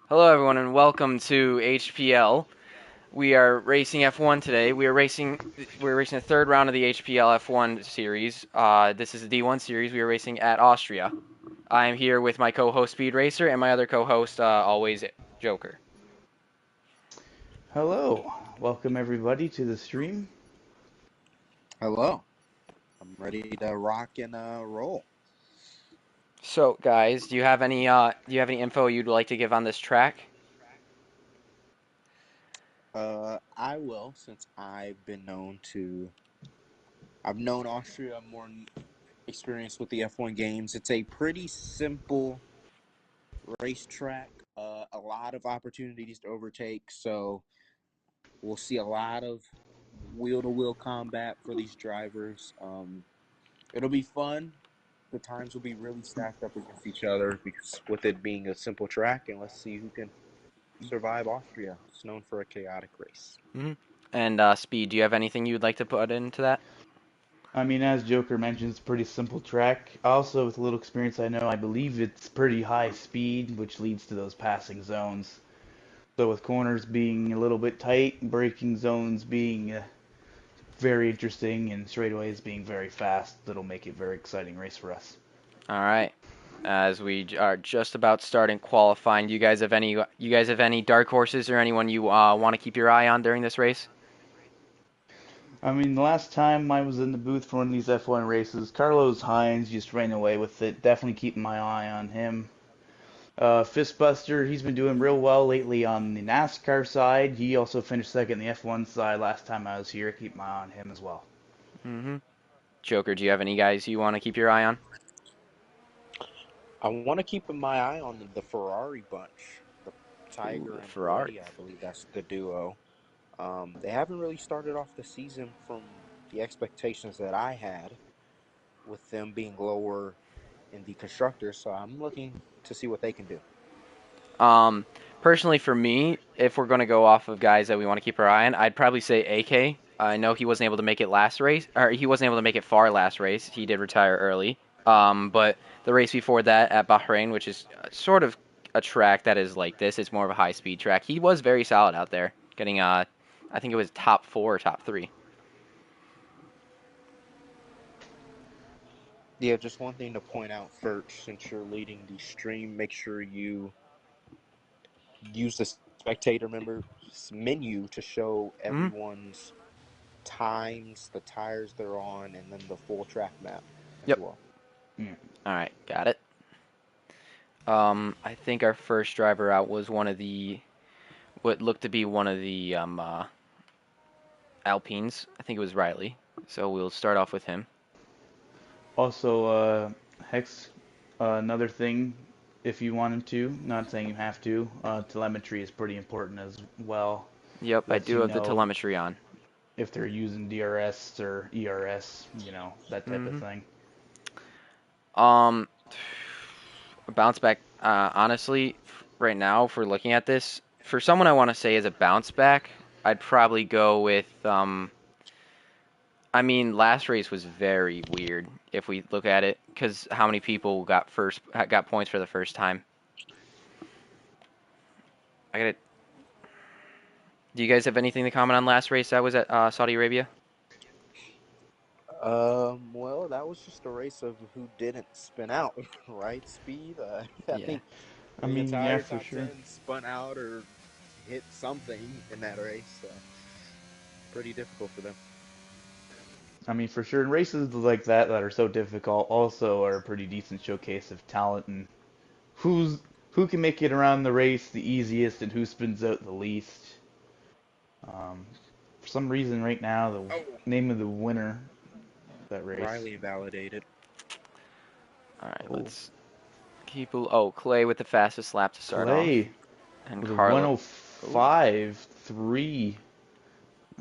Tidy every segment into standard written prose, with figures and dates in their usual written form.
Hello, everyone, and welcome to HPL. We are racing F1 today. We're racing the third round of the HPL F1 series. This is the D1 series. We are racing at Austria. I am here with my co-host Speed Racer and my other co-host, always Joker. Hello, welcome everybody to the stream. Hello. I'm ready to rock and roll. So, guys, do you have any info you'd like to give on this track? I will, since I've known Austria, I'm more experienced with the F1 games. It's a pretty simple racetrack, a lot of opportunities to overtake, so we'll see a lot of wheel to wheel combat for these drivers. It'll be fun. The times will be really stacked up against each other because with it being a simple track, and let's see who can survive Austria. It's known for a chaotic race. Mm-hmm. And Speed, do you have anything you'd like to put into that? I mean, as Joker mentioned, it's a pretty simple track. Also, with a little experience, I know I believe it's pretty high speed, which leads to those passing zones. So, with corners being a little bit tight, braking zones being very interesting, and straightaways being very fast, that'll make it a very exciting race for us. All right. As we are just about starting qualifying, do you guys have any dark horses or anyone you want to keep your eye on during this race? I mean, the last time I was in the booth for one of these F1 races, Carlos Hines just ran away with it. Definitely keeping my eye on him. Fistbuster, he's been doing real well lately on the NASCAR side. He also finished second in the F1 side last time I was here. Keep my eye on him as well. Mm-hmm. Joker, do you have any guys you want to keep your eye on? I want to keep my eye on the Ferrari bunch, the Ooh, Tiger the and Ferrari. Peretti. I believe that's the duo. They haven't really started off the season from the expectations that I had, with them being lower in the constructors. So I'm looking to see what they can do. Um, Personally for me, if we're going to go off of guys that we want to keep our eye on, I'd probably say AK. I know he wasn't able to make it last race, or he wasn't able to make it far last race. He did retire early. But the race before that at Bahrain, which is sort of a track that is like this, it's more of a high speed track. He was very solid out there, getting I think it was top four or top three. Yeah, just one thing to point out first, since you're leading the stream, make sure you use the spectator members menu to show Hmm. everyone's times, the tires they're on, and then the full track map as Yep. well. Yeah. All right, got it. I think our first driver out was what looked to be one of the Alpines. I think it was Riley. So we'll start off with him. Also, Hex, another thing, if you wanted to, not saying you have to, telemetry is pretty important as well. Yep, I Lets do you have the know telemetry on. if they're using DRS or ERS, that type of Hmm. thing. Um, Bounce back. Honestly, right now, if we're looking at this, for someone I want to say is a bounce back, I'd probably go with. I mean, last race was very weird if we look at it, because how many people got points for the first time. I got. Do you guys have anything to comment on last race that was at Saudi Arabia? Well, that was just a race of who didn't spin out, right? Speed. I Yeah. think I the mean, yeah, entire for top sure. 10 spun out or hit something in that race, so pretty difficult for them. I mean, for sure. And races like that are so difficult also are a pretty decent showcase of talent and who's who can make it around the race the easiest and who spins out the least. Um, for some reason, right now, the Oh, name of the winner of that race. Riley invalidated. All right, Oh, let's keep. Oh, Clay with the fastest lap to start off, Clay and with a Carlo. Oh, 105.3.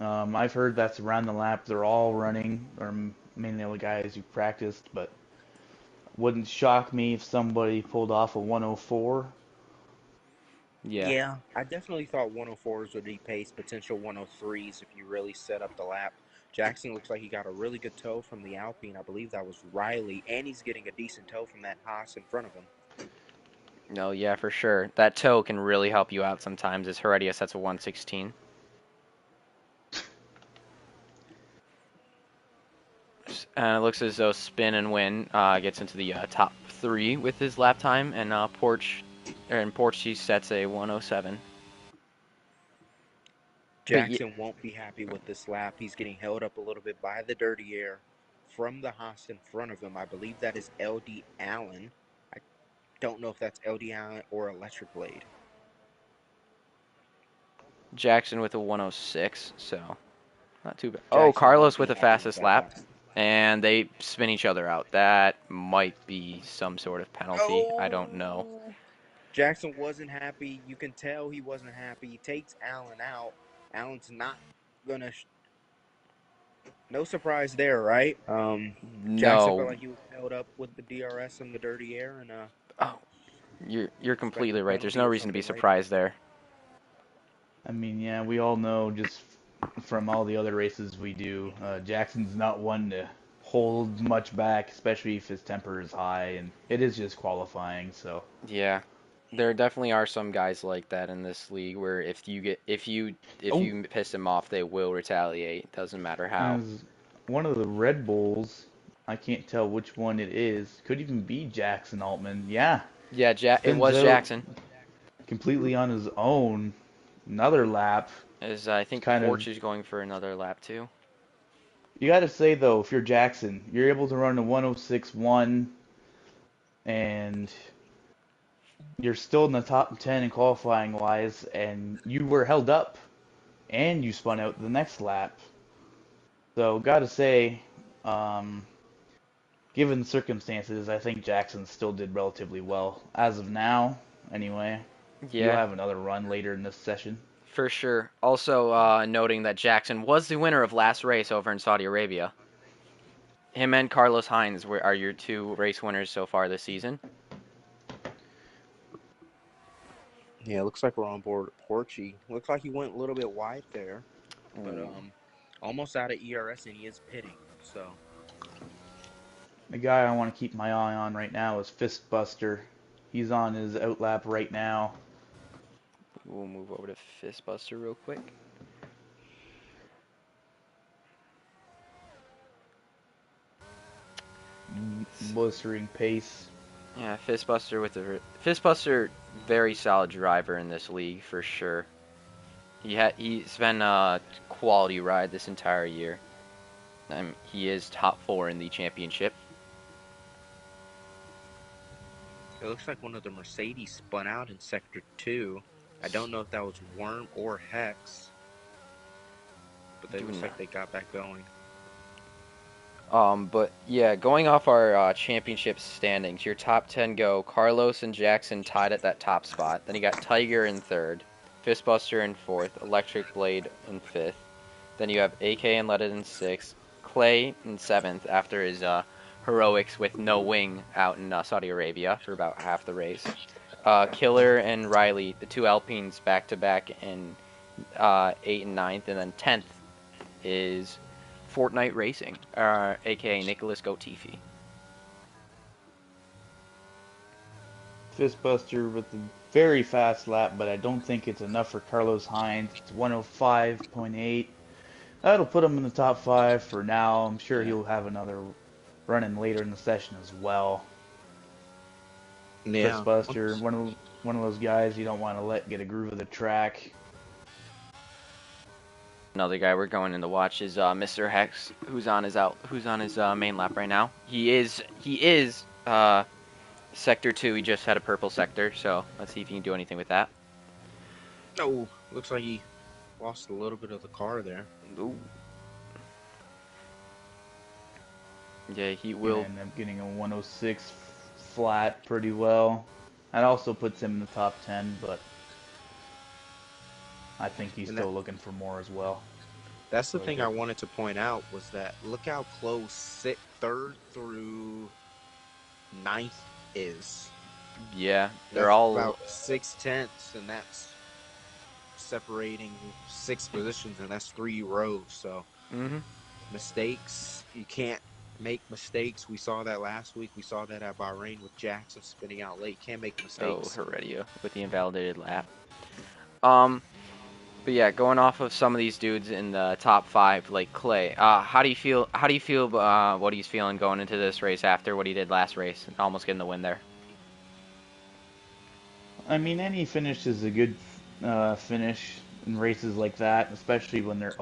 I've heard that's around the lap they're all running, or mainly the guys who practiced, but wouldn't shock me if somebody pulled off a 104. yeah. Yeah, I definitely thought 104s would be pace, potential 103s if you really set up the lap. Jackson looks like he got a really good tow from the Alpine. I believe that was Riley, and he's getting a decent tow from that Haas in front of him. No, yeah, for sure. That toe can really help you out sometimes. As Heredia sets a 116. And it looks as though Spin and Win gets into the top 3 with his lap time, and Porch he sets a 107. But yeah, Jackson won't be happy with this lap. He's getting held up a little bit by the dirty air from the Haas in front of him. I believe that is LD Allen. I don't know if that's LD Allen or Electric Blade. Jackson with a 106, so not too bad. Oh, Jackson won't Carlos with be the happy with fastest that lap, lap. and they spin each other out. That might be some sort of penalty. I don't know. Oh, Jackson wasn't happy. You can tell he wasn't happy. He takes Allen out. Allen's not gonna. No surprise there, right? Jackson felt No. like he was held up with the DRS in the dirty air, and Oh, you're expected completely a right. There's penalty no or reason to be something later. surprised there. I mean, yeah, we all know just from all the other races we do, Jackson's not one to hold much back, especially if his temper is high, and it is just qualifying. So, Yeah. There definitely are some guys like that in this league where if oh, you piss them off, they will retaliate. Doesn't matter how. as one of the Red Bulls, I can't tell which one it is. Could even be Jackson Altman. Yeah, Yeah, it spins was out Jackson. completely on his own. Another lap. As I It's think kind of. Porch is going for another lap too. You got to say though, if you're Jackson, you're able to run a 106.1 and you're still in the top 10 in qualifying wise, and you were held up and you spun out the next lap. So, gotta say, um, given the circumstances, I think Jackson still did relatively well as of now. Anyway, he'll Yeah, have another run later in this session. for sure. Also, noting that Jackson was the winner of last race over in Saudi Arabia. Him and Carlos are your two race winners so far this season. Yeah, looks like we're on board with Porchy. Looks like he went a little bit wide there, but Ooh. almost out of ERS, and he is pitting. So The guy I want to keep my eye on right now is Fistbuster. He's on his outlap right now. We'll move over to Fistbuster real quick. Blistering pace. Yeah, Fistbuster, very solid driver in this league for sure. He's been a quality ride this entire year. He is top 4 in the championship. it looks like one of the Mercedes spun out in Sector 2. I don't know if that was Worm or Hex, but it Do looks like not. they got back going. But yeah, going off our championship standings, your top 10 go Carlos and Jackson tied at that top spot. Then you got Tiger in third, Fistbuster in fourth, Electric Blade in fifth. Then you have AK and Leaded in sixth, Clay in seventh after his heroics with no wing out in Saudi Arabia for about half the race. Killer and Riley, the two Alpines back to back in 8th and ninth, and then 10th is Fortnite Racing, aka Nicholas Gotifi. Fistbuster with a very fast lap, but I don't think it's enough for Carlos Hines. It's 105.8. That'll put him in the top 5 for now. I'm sure Yeah. he'll have another run in later in the session as well. Yeah. Fistbuster, one of those guys you don't want to let get a groove of the track. Another guy we're going in to watch is Mr. Hex, who's on his main lap right now. He is sector 2. He just had a purple sector, so let's see if he can do anything with that. No, looks like he lost a little bit of the car there. Ooh. Yeah, he Gonna will. end up getting a 106 flat pretty well. That also puts him in the top 10, but I think he's And still looking for more as well. that's the Right thing I there. wanted to point out was that look how close third through ninth is. Yeah, they're That's all. about 6/10, and that's separating 6 positions, and that's 3 rows. So Mhm. mistakes, you can't make mistakes. We saw that last week. We saw that at Bahrain with Jackson spinning out late. Can't make Oh, mistakes. Heredia with the invalidated lap. Um, but yeah, going off of some of these dudes in the top five, like Clay. How do you feel? How do you feel? What he's feeling going into this race after what he did last race, almost getting the win there. I mean, any finish is a good finish in races like that, especially when they're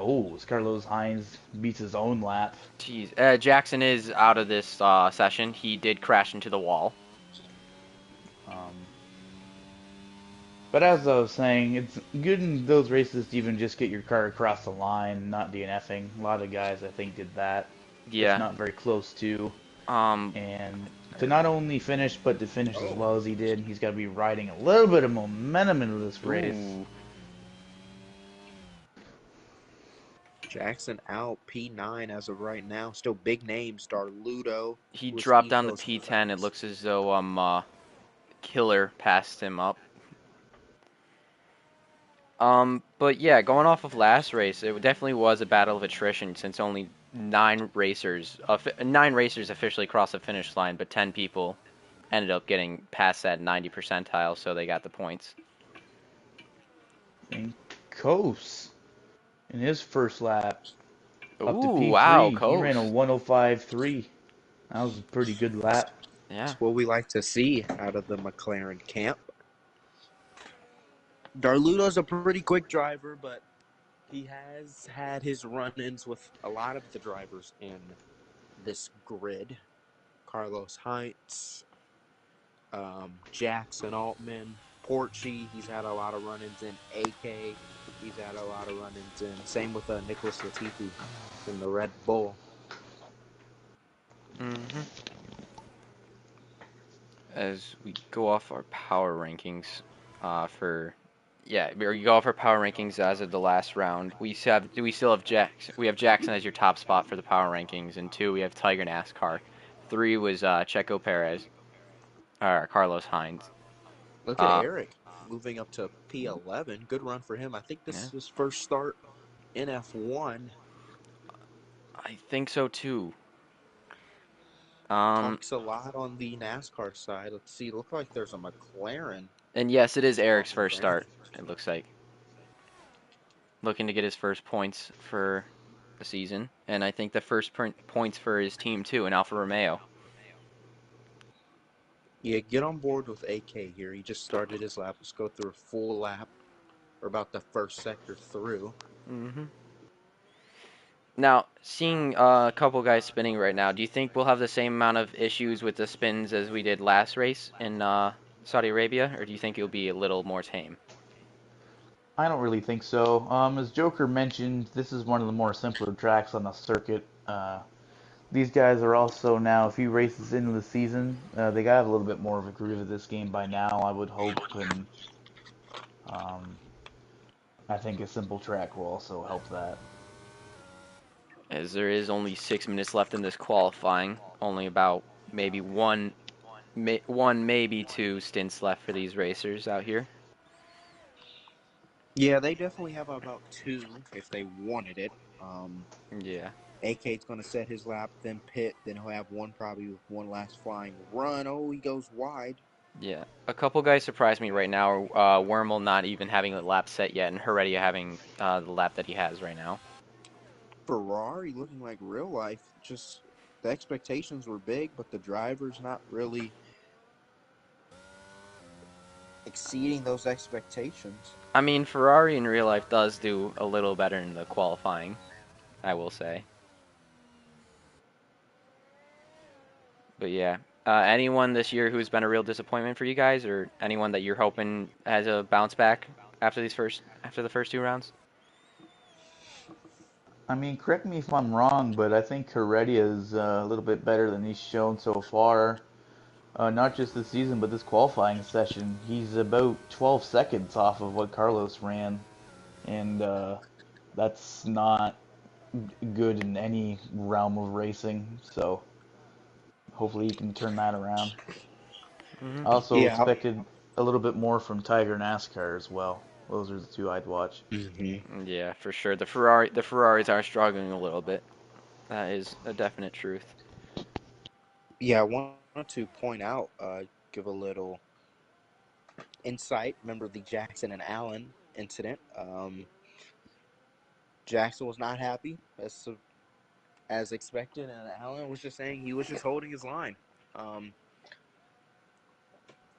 Carlos Hines beats his own lap. Jeez, Jackson is out of this session. He did crash into the wall. Um, but as I was saying, it's good in those races to even just get your car across the line, not DNFing. A lot of guys, I think, did that. It's Yeah. not very close to. Um. And to not only finish, but to finish as Oh, well as he did, he's got to be riding a little bit of momentum into this race. Ooh. Jackson out P9 as of right now. Still big names. Darludo He was dropped down to Eco's P10. It fast. looks as though Killer passed him up. But yeah, going off of last race, it definitely was a battle of attrition since only nine racers officially crossed the finish line, but 10 people ended up getting past that 90 percentile, so they got the points. And Kos, in his first lap, up to Ooh, wow, P3, he ran a Coast. 105.3. That was a pretty good lap. Yeah. That's what we like to see out of the McLaren camp. Darludo's a pretty quick driver, but he has had his run-ins with a lot of the drivers in this grid. Carlos Heinz, Jackson Altman, Porchy, he's had a lot of run-ins in. AK, he's had a lot of run-ins in. Same with Nicholas Latifi in the Red Bull. hmm As we go off our power rankings, we go off our power rankings as of the last round. We still have Jackson. We have Jackson as your top spot for the power rankings, and two we have Tiger NASCAR. Three was Checo Perez, or Carlos Hines. Look at Uh, Eric moving up to P11. Good run for him. I think this yeah, is his first start in F1. I think so too. Um, Talks a lot on the NASCAR side. Let's see. Look like there's a McLaren and yes, it is on Eric's the first grid. start. It looks like looking to get his first points for the season, and I think the first points for his team too in Alfa Romeo. Yeah, get on board with AK here. He just started his lap. Let's go through a full lap, or about the first sector through. hmm Now, seeing a couple guys spinning right now, do you think we'll have the same amount of issues with the spins as we did last race in Saudi Arabia, or do you think it'll be a little more tame? I don't really think so. As Joker mentioned, this is one of the more simpler tracks on the circuit. These guys are also now a few races into the season. They got a little bit more of a groove of this game by now, I would hope, and um, I think a simple track will also help that. As there is only 6 minutes left in this qualifying, only about maybe one maybe two stints left for these racers out here. Yeah, they definitely have about two if they wanted it. Yeah. AK's going to set his lap, then pit, then he'll have one probably with one last flying run. Oh, he goes wide. Yeah, a couple guys surprised me right now. Wormel not even having a lap set yet, and Heredia having the lap that he has right now. Ferrari looking like real life. Just the expectations were big, but the driver's not really exceeding those expectations. I mean, Ferrari in real life does do a little better in the qualifying, I will say. But yeah, anyone this year who's been a real disappointment for you guys, or anyone that you're hoping has a bounce back after the first two rounds? I mean, correct me if I'm wrong, but I think Heredia is a little bit better than he's shown so far. Not just this season, but this qualifying session. He's about 12 seconds off of what Carlos ran, and that's not good in any realm of racing. So hopefully he can turn that around. hmm I also Yeah. expected a little bit more from Tiger NASCAR as well. Those are the two I'd watch. Mm-hmm. Yeah, for sure. The Ferraris are struggling a little bit. That is a definite truth. Yeah, I wanted to point out, give a little insight. Remember the Jackson and Allen incident? Jackson was not happy as expected, and Allen was just saying he was just holding his line. Um,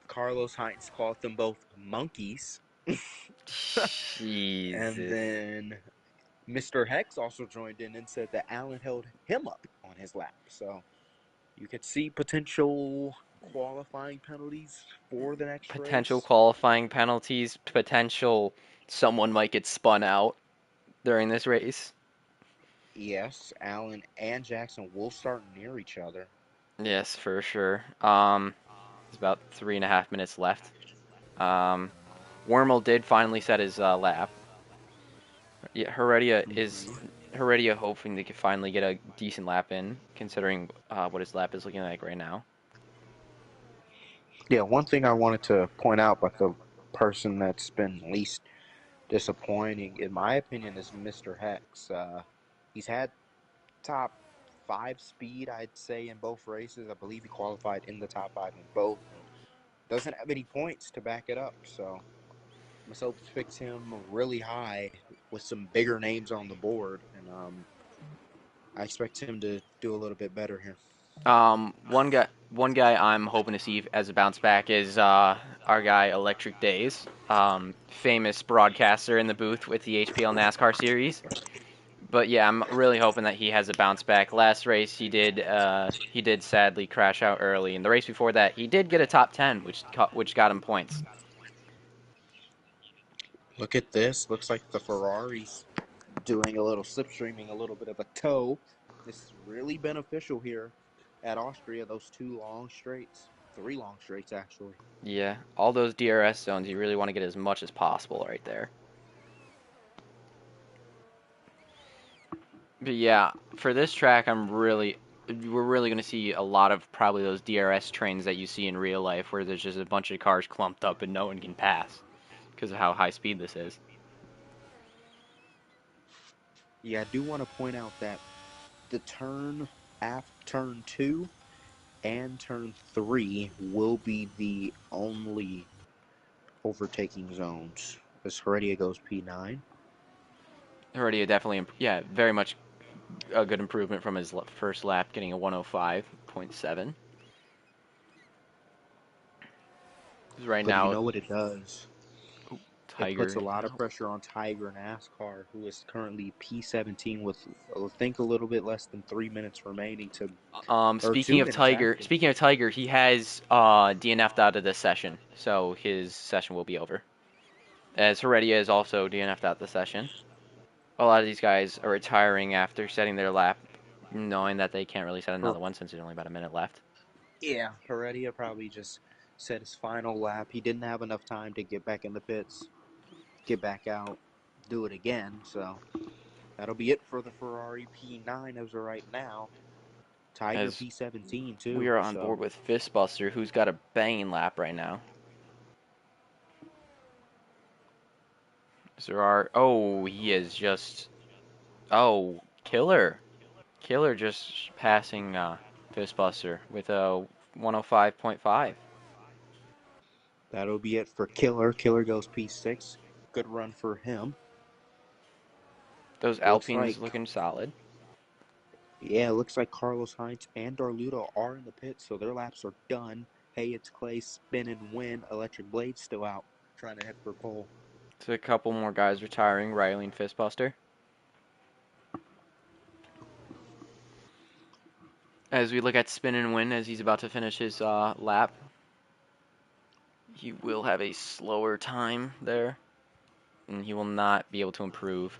Carlos Heinz called them both monkeys, and Jesus. then Mr. Hex also joined in and said that Allen held him up on his lap. So you could see potential qualifying penalties for the next Potential race. qualifying penalties, potential someone might get spun out during this race. Yes, Allen and Jackson will start near each other. Yes, for sure. There's about 3.5 minutes left. Um, Wormel did finally set his lap. Yeah, Mm-hmm. Heredia hoping they could finally get a decent lap in, considering what his lap is looking like right now. Yeah, one thing I wanted to point out about the person that's been least disappointing, in my opinion, is Mr. Hex. He's had top five speed, I'd say, in both races. I believe he qualified in the top five in both, and doesn't have any points to back it up. So myself picked him really high with some bigger names on the board, and I expect him to do a little bit better here. One guy I'm hoping to see as a bounce back is our guy Electric Days, famous broadcaster in the booth with the HPL NASCAR series. But yeah, I'm really hoping that he has a bounce back. Last race he did sadly crash out early. In the race before that, he did get a top 10, which got him points. Look at this. Looks like the Ferrari's doing a little slipstreaming, a little bit of a toe. This is really beneficial here at Austria. Those two long straights, three long straights actually. Yeah, all those DRS zones, you really want to get as much as possible right there. But yeah, for this track, we're really going to see a lot of probably those DRS trains that you see in real life, where there's just a bunch of cars clumped up and no one can pass because of how high speed this is. Yeah, I do want to point out that the turn after turn two and turn three will be the only overtaking zones. As Heredia goes P9. Already definitely, yeah, very much a good improvement from his first lap, getting a 105.7. Right But you now, know what it does? It puts Tiger a is lot of out. pressure on Tiger NASCAR, who is currently P17 with, I think, a little bit less than 3 minutes remaining to, or Speaking 2 minutes actually. Speaking of Tiger, he has DNF'd out of this session, so his session will be over. As Heredia is also DNF'd out the session. A lot of these guys are retiring after setting their lap, knowing that they can't really set Her, another one since there's only about a minute left. yeah, Heredia probably just set his final lap. He didn't have enough time to get back in the pits, get back out, do it again. So that'll be it for the Ferrari P9 as of right now. Tiger As P17 we too. are on So board with Fistbuster, who's got a banging lap right now. He is just, Killer. Killer just passing Fistbuster with a 105.5. that'll be it for Killer. Killer goes P6. Good run for him. Those Looks Alpines like looking solid. Yeah, it looks like Carlos Heinz and Darluto are in the pit, so their laps are done. Hey, it's Clay, spin and win. Electric Blade's still out, trying to head for pole. So a couple more guys retiring, Riley and Fistbuster. As we look at Spin and Win as he's about to finish his lap, he will have a slower time there, and he will not be able to improve.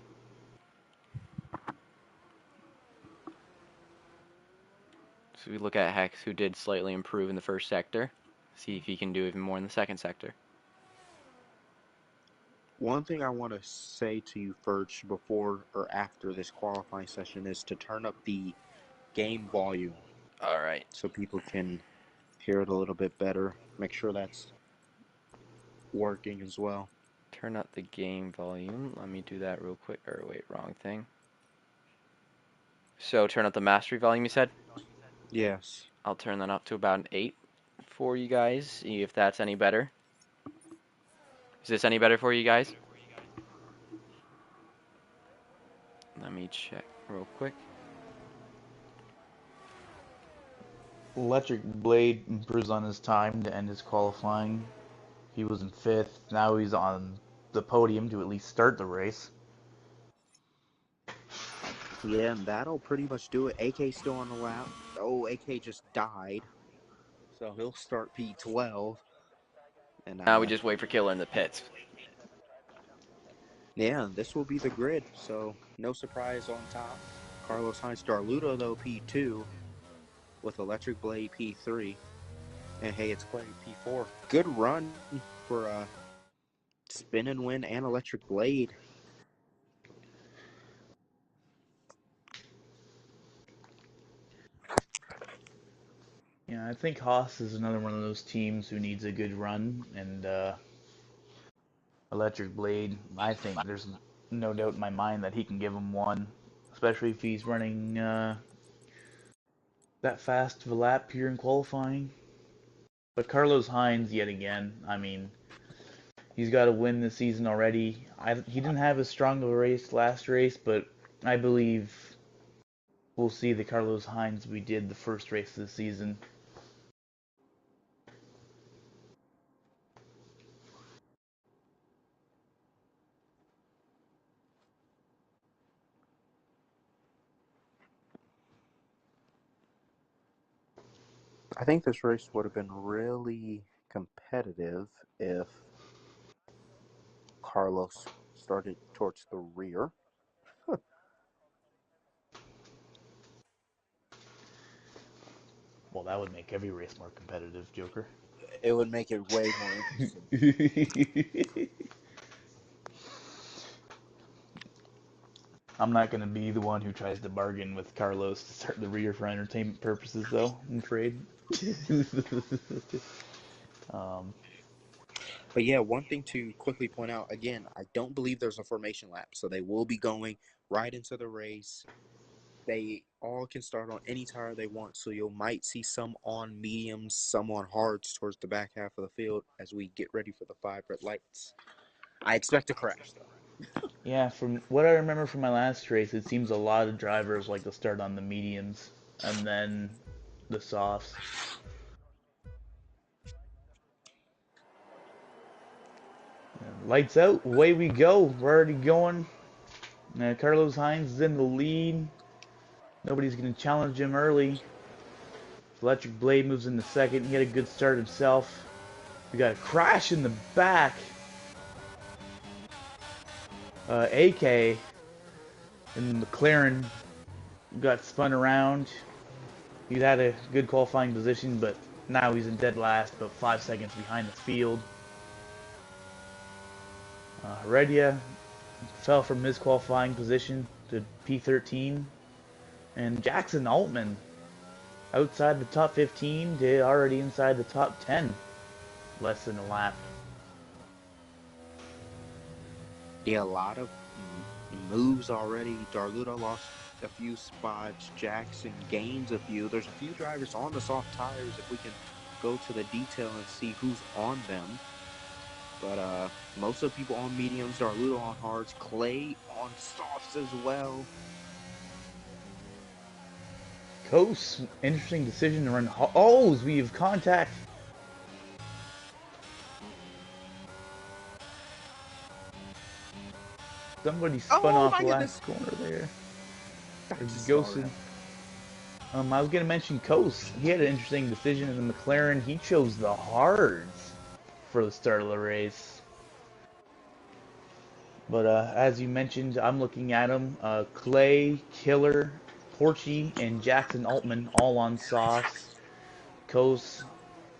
So we look at Hex, who did slightly improve in the first sector. See if he can do even more in the second sector. One thing I want to say to you first, before or after this qualifying session, is to turn up the game volume All right. so people can hear it a little bit better. Make sure that's working as well. Turn up the game volume. Let me do that real quick. Or wait, wrong thing. So turn up the mastery volume, you said? Yes. I'll turn that up to about an 8 for you guys. See if that's any better. Is this any better for you guys? Let me check real quick. Electric Blade improves on his time to end his qualifying. He was in fifth. Now he's on the podium to at least start the race. Yeah, and that'll pretty much do it. AK's still on the lap. Oh, AK just died. So he'll start P12. And Now we just wait for Killer in the pits. yeah, this will be the grid. So no surprise on top. Carlos Sainz Darludo though P2 with Electric Blade P3. And hey, it's Clay P4. Good run for Spin and Win and Electric Blade. Yeah, I think Haas is another one of those teams who needs a good run, and Electric Blade, I think there's no doubt in my mind that he can give him one, especially if he's running that fast of a lap here in qualifying. But Carlos Sainz, yet again, I mean, he's got to win this season already. He didn't have as strong of a race last race, but I believe we'll see the Carlos Sainz we did the first race of the season. I think this race would have been really competitive if Carlos started towards the rear. Well, that would make every race more competitive, Joker. It would make it way more interesting. I'm not going to be the one who tries to bargain with Carlos to start the rear for entertainment purposes, though, I'm afraid. um, But yeah, one thing to quickly point out again, I don't believe there's a formation lap, so they will be going right into the race. They all can start on any tire they want, so you might see some on mediums, some on hards towards the back half of the field as we get ready for the 5 red lights. I expect a crash though. yeah, from what I remember from my last race, it seems a lot of drivers like to start on the mediums and then the softs. Lights out, away we go. We're already going. Carlos Sainz is in the lead. Nobody's going to challenge him early. Electric Blade moves into second. He had a good start himself. We got a crash in the back. AK and McLaren got spun around. He had a good qualifying position, but now he's in dead last, about 5 seconds behind the field. Heredia fell from his qualifying position to P13. And Jackson Altman, outside the top 15 to already inside the top 10. Less than a lap. Yeah, a lot of moves already. Darludo lost a few spots. Jackson gains a few. There's a few drivers on the soft tires if we can go to the detail and see who's on them. But most of the people on mediums, Darludo on hards, Clay on softs as well. Coast, interesting decision to run. Oh, we have contact. Somebody spun Oh off my the goodness! last corner there. I Or just saw ghosted. that. I was gonna mention Coast. He had an interesting decision in the McLaren. He chose the hards for the start of the race. But as you mentioned, I'm looking at them. Clay, Killer, Porchy, and Jackson Altman all on softs. Coast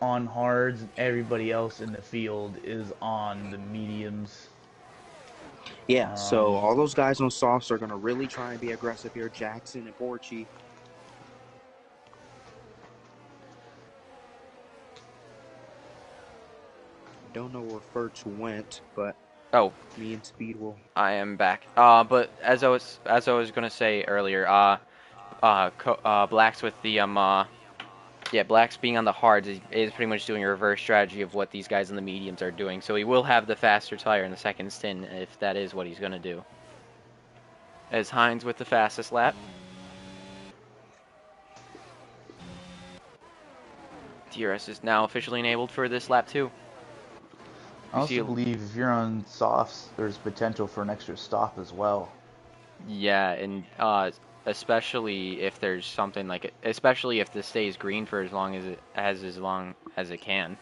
on hards, and everybody else in the field is on the mediums. Yeah, so Um, all those guys on softs are going to really try and be aggressive here. Jackson and Borchi. Don't know where Furch went, but Oh, me and Speed will. I am back. But as I was gonna say earlier, Blacks with the Yeah, Black's being on the hards is pretty much doing a reverse strategy of what these guys in the mediums are doing. So he will have the faster tire in the second stint if that is what he's going to do. As Hines with the fastest lap. DRS is now officially enabled for this lap too. I We see, also believe if you're on softs, there's potential for an extra stop as well. yeah, and especially if there's something like, especially if this stays green for as long as it can.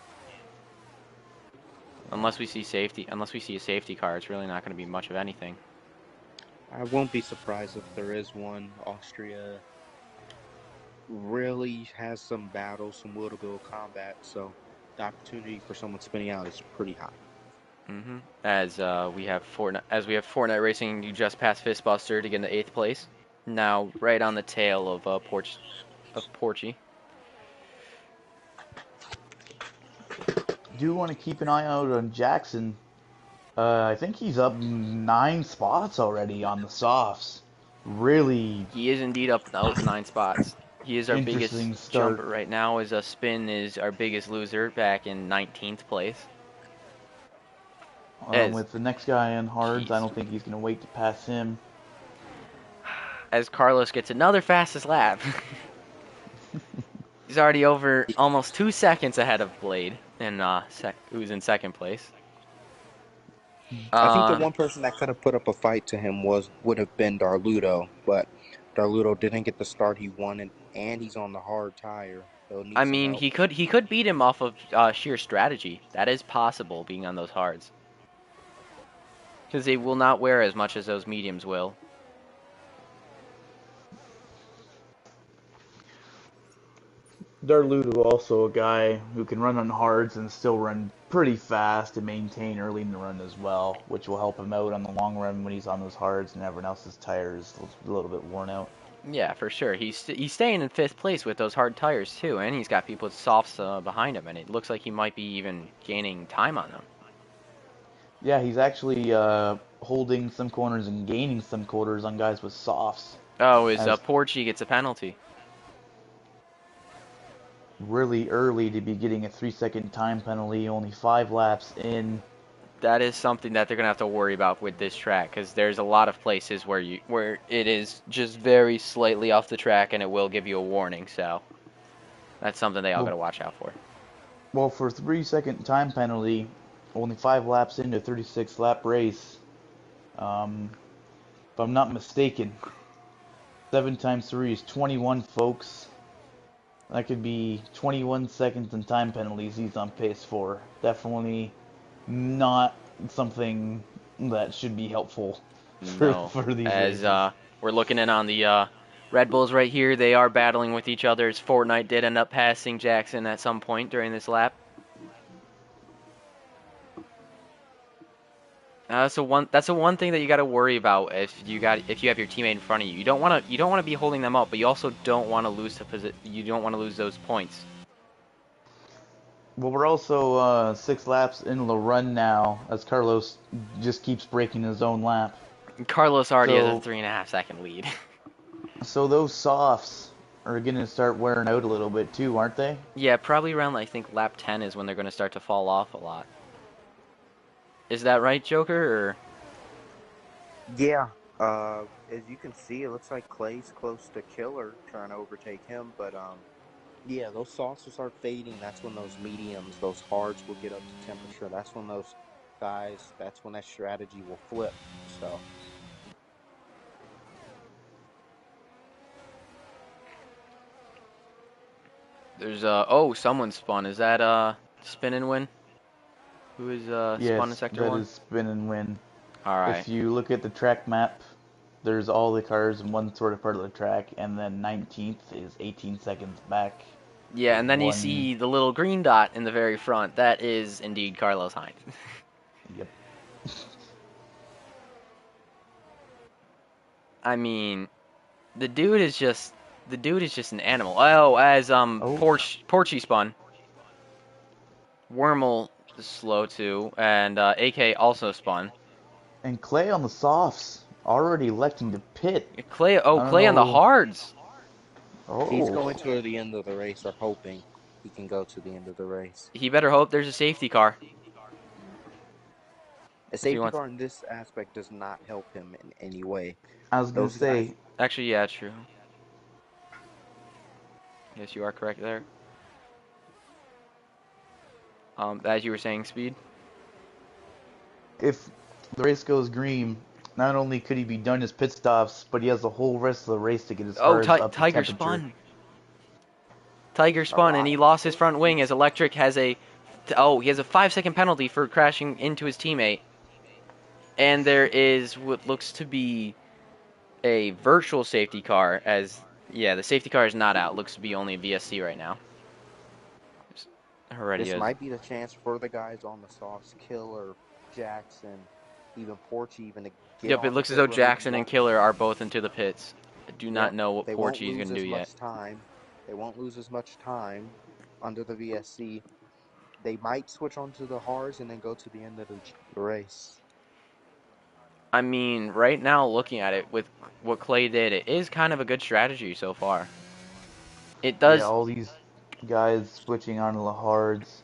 Unless we see a safety car, it's really not going to be much of anything. I won't be surprised if there is one. Austria really has some battles, some will to will combat, so the opportunity for someone spinning out is pretty high. As we have Fortnite Racing, you just passed Fistbuster to get into 8th place. Now right on the tail of Porchy. Do want to keep an eye out on Jackson. I think he's up 9 spots already on the softs. Really He is indeed up 9 spots. He is our biggest interesting start. jumper right now. As a spin is our biggest loser back in 19th place. As With the next guy in hards, I jeez, don't think he's going to wait to pass him. as Carlos gets another fastest lap. He's already over almost 2 seconds ahead of Blade, who's in second place. I think the one person that could have put up a fight to him would have been Darludo, but Darludo didn't get the start he wanted, and he's on the hard tire. He'll need I some mean, help. he could beat him off of sheer strategy. That is possible, being on those hards, because they will not wear as much as those mediums will. Darludo also a guy who can run on hards and still run pretty fast and maintain early in the run as well, which will help him out on the long run when he's on those hards and everyone else's tires a little bit worn out. Yeah, for sure. He's staying in 5th place with those hard tires too, and he's got people with softs behind him, and it looks like he might be even gaining time on them. Yeah, he's actually holding some corners and gaining some quarters on guys with softs. Oh, is As Porchy gets a penalty. really early to be getting a 3-second time penalty, only 5 laps in. That is something that they're gonna have to worry about with this track, because there's a lot of places where it is just very slightly off the track, and it will give you a warning. So that's something they all Well, gotta watch out for. well, for a 3-second time penalty, only 5 laps into a 36-lap race. If I'm not mistaken, 7 times 3 is 21, folks. That could be 21 seconds in time penalties he's on pace for. Definitely not something that should be helpful No, for these as races. we're looking in on the Red Bulls right here, they are battling with each other. As Fortnite did end up passing Jackson at some point during this lap. That's the one thing that you got to worry about if you have your teammate in front of you. You don't want to be holding them up, but you also don't want to you don't want to lose those points. Well, we're also 6 laps in the run now, as Carlos just keeps breaking his own lap. Carlos already has a So, 3.5 second lead. so those softs are going to start wearing out a little bit too, aren't they? Yeah, probably around I think lap 10 is when they're going to start to fall off a lot. Is that right, Joker? Or Yeah, as you can see, it looks like Clay's close to Killer, trying to overtake him, but yeah, those softs will start fading. That's when those mediums, those hards will get up to temperature. That's when that's when that strategy will flip. So there's someone spun. Is that spin and win? Who is spun in Yes, sector that 1? is spin and win. All right. If you look at the track map, there's all the cars in one sort of part of the track, and then 19th is 18 seconds back Yeah, with and then you one. see the little green dot in the very front. That is indeed Carlos Hines. Yep. I mean, the dude is just an animal. Oh, as Oh, Porchy spun. Wormel is slow too, and AK also spun. and Clay on the softs already electing to pit. I don't Clay on the know. hards. He's Oh, going to the end of the race, or hoping he can go to the end of the race. He better hope there's a safety car A if he safety wants. car in this aspect does not help him in any way. I was gonna Those guys, say, Actually, yeah, true. Yes, you are correct there. As you were saying, speed. if the race goes green, not only could he be done his pit stops, but he has the whole rest of the race to get his Oh, cars up to Tiger temperature. spun. Tiger a spun, and lot he of lost his front wing penalties. as Electric has a. Oh, he has a 5-second penalty for crashing into his teammate. And there is what looks to be a virtual safety car, as yeah, the safety car is not out. Looks to be only a VSC right now. This Heredia is. might be the chance for the guys on the softs, Killer, Jackson, even Porchy, even to get Yep, it onto looks as pit though road. Jackson and Killer are both into the pits. I do not Yep, know what they won't Porchy's lose going to do as yet. much time. They won't lose as much time under the VSC. They might switch onto the hards and then go to the end of the race. I mean, right now, looking at it with what Clay did, it is kind of a good strategy so far. It Yeah, does. all these guys switching onto the hards.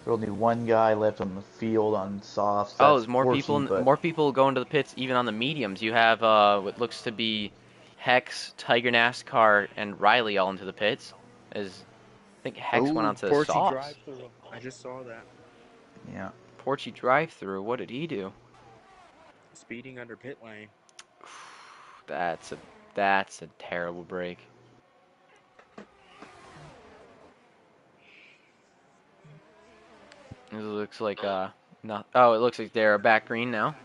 There's only one guy left on the field on softs. Oh, That's there's more Porky, people. but More people going to the pits, even on the mediums. You have what looks to be Hex, Tiger NASCAR, and Riley all into the pits. As I think Hex went Oh, on to the Porchy softs. drive through. I just saw that. yeah. Porchy drive-through. What did he do? Speeding under pit lane. That's a that's a terrible break. It looks like not. Oh, it looks like they're back green now.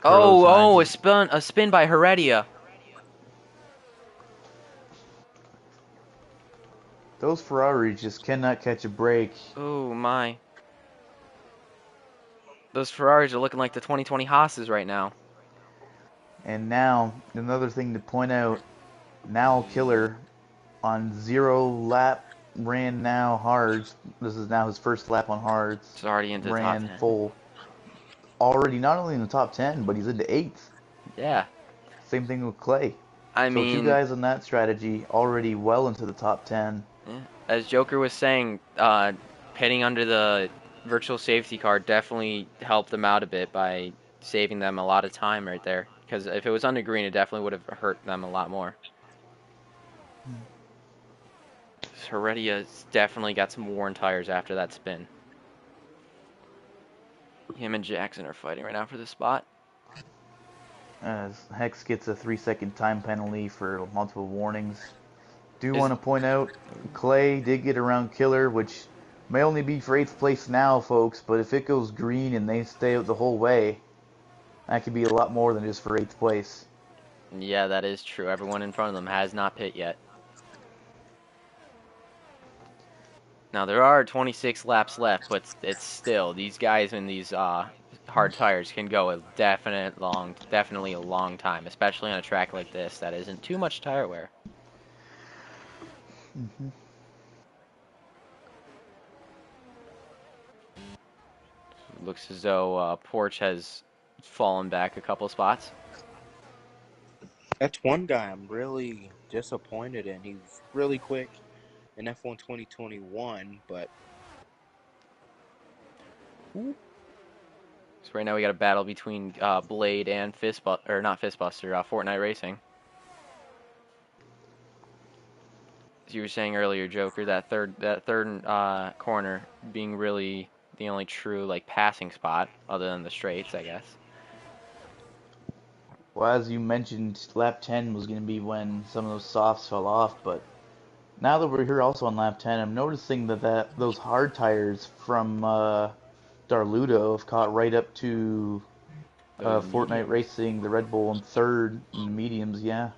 Carlos Hines Oh, is. a spin by Heredia. Those Ferraris just cannot catch a break. Oh my. Those Ferraris are looking like the 2020 Haas's right now. And now, another thing to point out, now Killer on 0 lap ran now hards. This is now his first lap on hards. It's already into the top Ran 10. full. Already not only in the top 10, but he's into 8th. Yeah. Same thing with Clay. I So two mean, guys in that strategy already well into the top 10. yeah. As Joker was saying, pitting under the virtual safety car definitely helped them out a bit by saving them a lot of time right there. Because if it was under green, it definitely would have hurt them a lot more. Heredia's definitely got some worn tires after that spin. Him and Jackson are fighting right now for the spot. As Hex gets a 3-second time penalty for multiple warnings. Do Is want to point out, Clay did get around Killer, which may only be for 8th place now, folks, but if it goes green and they stay out the whole way, that could be a lot more than just for 8th place. Yeah, that is true. Everyone in front of them has not pit yet. Now there are 26 laps left, but it's still these guys in these hard tires can go a definitely a long time, especially on a track like this that isn't too much tire wear. Mm-hmm. Looks as though Porch has fallen back a couple spots. That's one guy I'm really disappointed in. He's really quick in F1 2021, but So right now we got a battle between Blade and or not Fistbuster, Fortnite Racing. As you were saying earlier, Joker, that third corner being really the only true like passing spot other than the straights, I guess. Well, as you mentioned, lap 10 was going to be when some of those softs fell off, but now that we're here also on lap 10, I'm noticing that those hard tires from Darludo have caught right up to Those Fortnite mediums. Racing, the Red Bull in third in the mediums, yeah.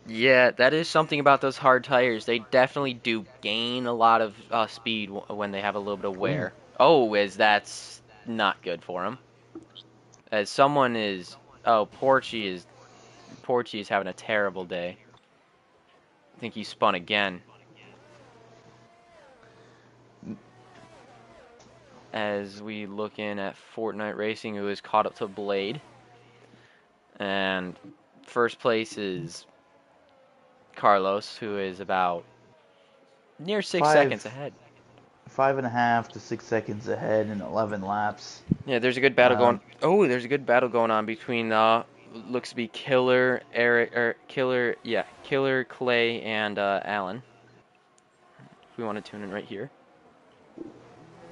Yeah, that is something about those hard tires. They definitely do gain a lot of speed when they have a little bit of Ooh. wear. Oh, as that's not good for them. As someone is, oh, Porchy is having a terrible day. I think he spun again. As we look in at Fortnite Racing, who is caught up to Blade. And First place is Carlos, who is about near 6 seconds Five, ahead. 5.5 to 6 seconds ahead in 11 laps. Yeah, there's a good battle going. Um, Oh, there's a good battle going on between looks to be Killer Eric or Killer Clay and Alan. If we want to tune in right here.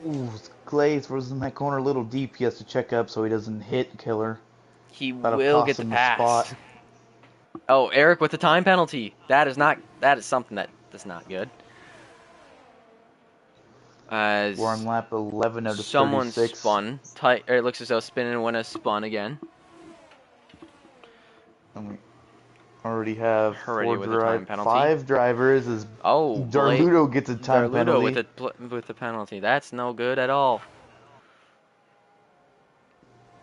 ooh, Clay throws in that corner a little deep. He has to check up so he doesn't hit Killer. He That'll will get cost the him the spot. pass. Oh, Eric with the time penalty. That is something that's not good. We're on As lap 11 out of someone 36. spun, tight. Or it looks as though Spin and Win has spun again. And we already have Already with a time penalty. 5 drivers as Oh, Darludo gets a time Darludo with penalty. the penalty. That's no good at all.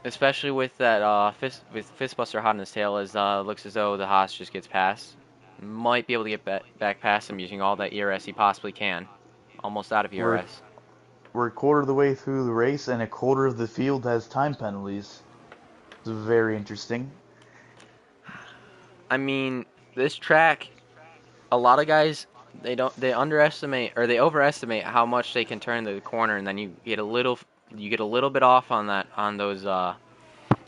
Especially with that with Fistbuster hot in his tail, as looks as though the Haas just gets past. Might be able to get back past him using all that ERS he possibly can. Almost out of We're ERS. we're a quarter of the way through the race, and a quarter of the field has time penalties. It's very interesting. I mean, this track, a lot of guys they underestimate or they overestimate how much they can turn the corner, and then you get a little bit off on those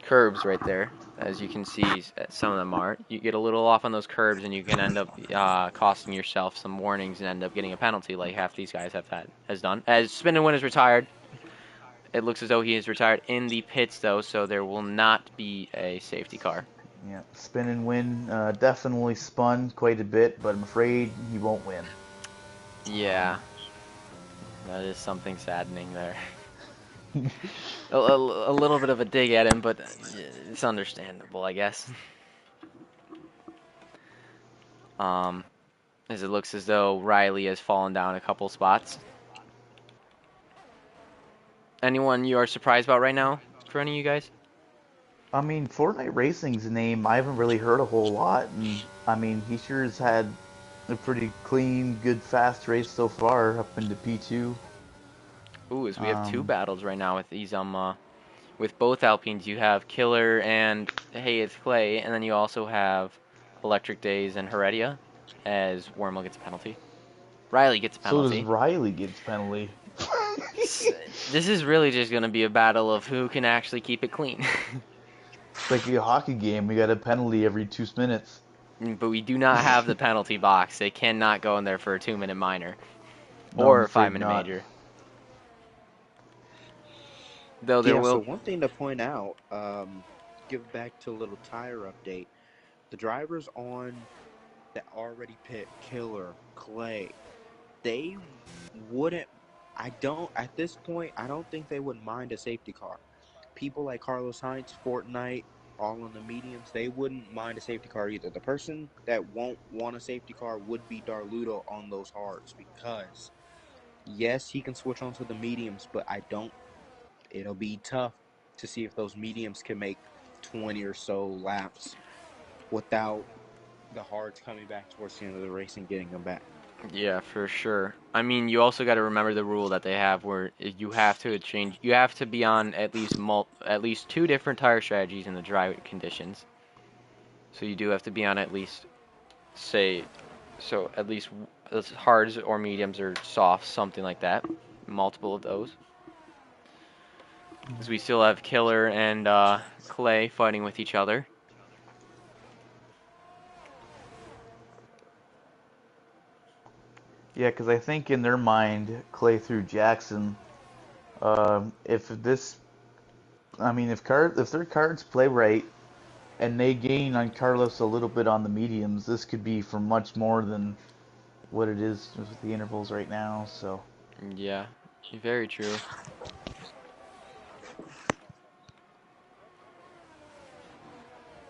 curbs right there. As you can see, some of them are. You get a little off on those curbs, and you can end up costing yourself some warnings and end up getting a penalty, like half these guys has done. As Spin and Win is retired, it looks as though he is retired in the pits, though, so there will not be a safety car. Yeah, Spin and Win definitely spun quite a bit, but I'm afraid he won't win. Yeah, that is something saddening there. A little bit of a dig at him, but it's understandable, I guess. Um, as it looks as though Riley has fallen down a couple spots. Anyone you are surprised about right now for any of you guys? I mean, Fortnite Racing's a name I haven't really heard a whole lot, and I mean, he sure has had a pretty clean, good, fast race so far up into P2. Ooh, as we have two Um, battles right now with these with both Alpines. You have Killer and Hey It's Clay, and then you also have Electric Days and Heredia, as Wormel gets a penalty. Riley gets a so does penalty. Riley gets penalty. This is really just going to be a battle of who can actually keep it clean. It's like a hockey game. We got a penalty every 2 minutes. But we do not have the penalty box. They cannot go in there for a 2-minute minor No, I'm or a afraid 5-minute not. major. Though there Yeah, so will. one thing to point out, give back to a little tire update. The drivers on that already pit Killer, Clay, they wouldn't at this point, I don't think they would mind a safety car. People like Carlos Sainz, Fortnite, all on the mediums, they wouldn't mind a safety car either. The person that won't want a safety car would be Darludo on those hards because yes, he can switch onto the mediums, but I don't it'll be tough to see if those mediums can make 20 or so laps without the hards coming back towards the end of the race and getting them back. Yeah, for sure. I mean, you also got to remember the rule that they have where you have to change. You have to be on at least two different tire strategies in the dry conditions. So you do have to be on at least say at least hards or mediums or softs, something like that. Multiple of those. Because we still have Killer and Clay fighting with each other. Yeah, because I think in their mind, Clay through Jackson, if this, I mean, if their cards play right and they gain on Carlos a little bit on the mediums, this could be for much more than what it is with the intervals right now. So Yeah, very true.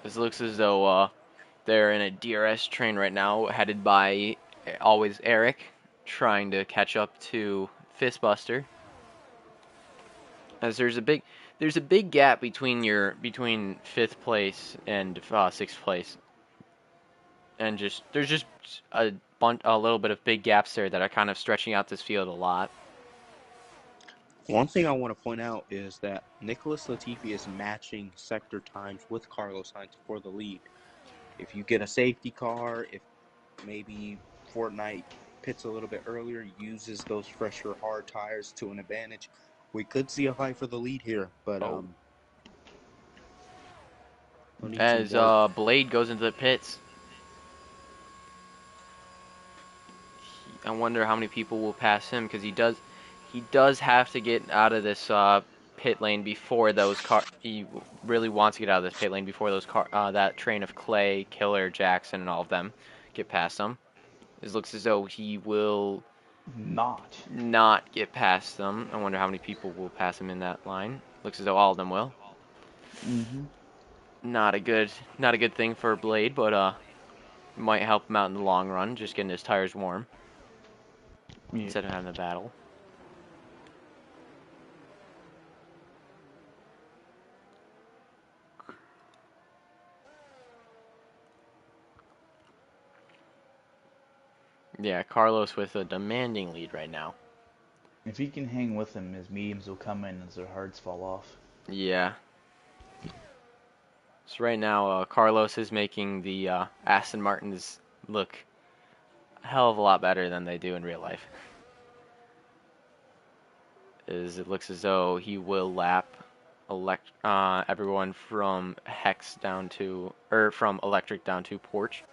This looks as though they're in a DRS train right now, headed by always Eric, trying to catch up to Fistbuster. As there's a big gap between fifth place and sixth place, and there's just a little bit of big gaps there that are kind of stretching out this field a lot. One thing I want to point out is that Nicholas Latifi is matching sector times with Carlos Sainz for the lead. If you get a safety car, if maybe Fortnite pits a little bit earlier, uses those fresher hard tires to an advantage, we could see a fight for the lead here. But Oh, we'll need some as work. Blade goes into the pits, I wonder how many people will pass him because he does have to get out of this pit lane before those car. He really wants to get out of this pit lane before those that train of Clay, Killer, Jackson, and all of them get past him. It looks as though he will Not. not get past them. I wonder how many people will pass him in that line. Looks as though all of them will. Mm-hmm. Not a good thing for Blade, but might help him out in the long run, just getting his tires warm Yeah. instead of having a battle. Yeah, Carlos with a demanding lead right now. If he can hang with him, his mediums will come in as their hards fall off. Yeah. So right now, Carlos is making the Aston Martins look a hell of a lot better than they do in real life. It looks as though he will lap everyone from Hex down to, or from Electric down to Porch.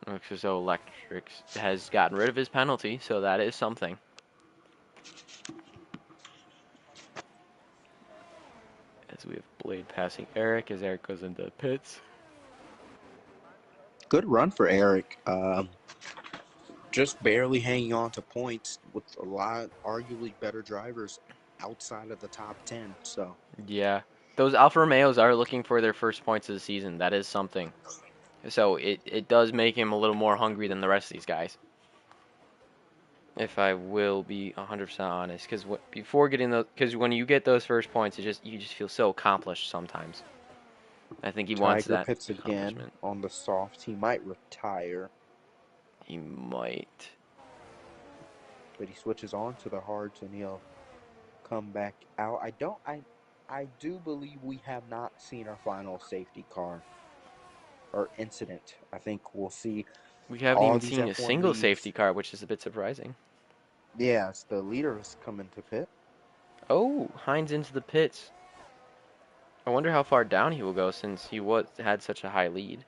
Looks as though Electric has gotten rid of his penalty, so that is something. As we have Blade passing Eric as Eric goes into the pits. Good run for Eric. Just barely hanging on to points with a lot, arguably better drivers outside of the top 10. So, Yeah. Those Alfa Romeos are looking for their first points of the season. That is something. So it does make him a little more hungry than the rest of these guys. If I will be 100% honest, because before getting those, because when you get those first points, you just feel so accomplished sometimes. I think he wants Tiger that pits again accomplishment. on the soft. He might retire, He might. but he switches on to the hards and he'll come back out. I do believe we have not seen our final safety car or incident. I think we'll see We haven't all even these seen a F1 single safety leads. car, which is a bit surprising. Yes, the leaders come into pit. Oh, Hines into the pits. I wonder how far down he will go since he had such a high lead.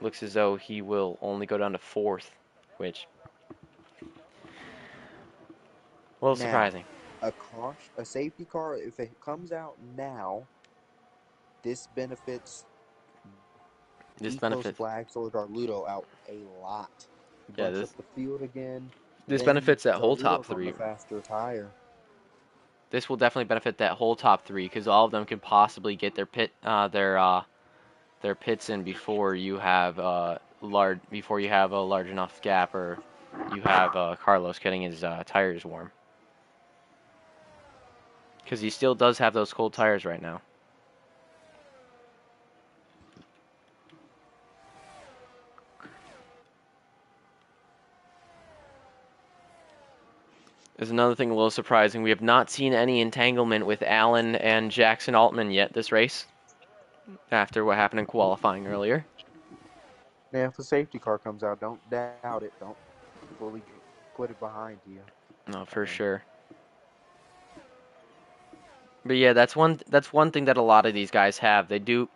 Looks as though he will only go down to fourth, which, a little Now, surprising. a safety car, if it comes out now, this benefits This keep those benefits, flags or Darludo out a lot. He yeah, breaks up the field again. this Then benefits that whole top Darludo's on three. the faster tire. This will definitely benefit that whole top three because all of them could possibly get their pits in before you have a large enough gap or you have Carlos getting his tires warm because he still does have those cold tires right now. There's another thing a little surprising. We have not seen any entanglement with Allen and Jackson Altman yet this race after what happened in qualifying earlier. Now, if a safety car comes out, don't doubt it. Don't fully put it behind you. No, for Um, sure. But yeah, that's one thing that a lot of these guys have. They do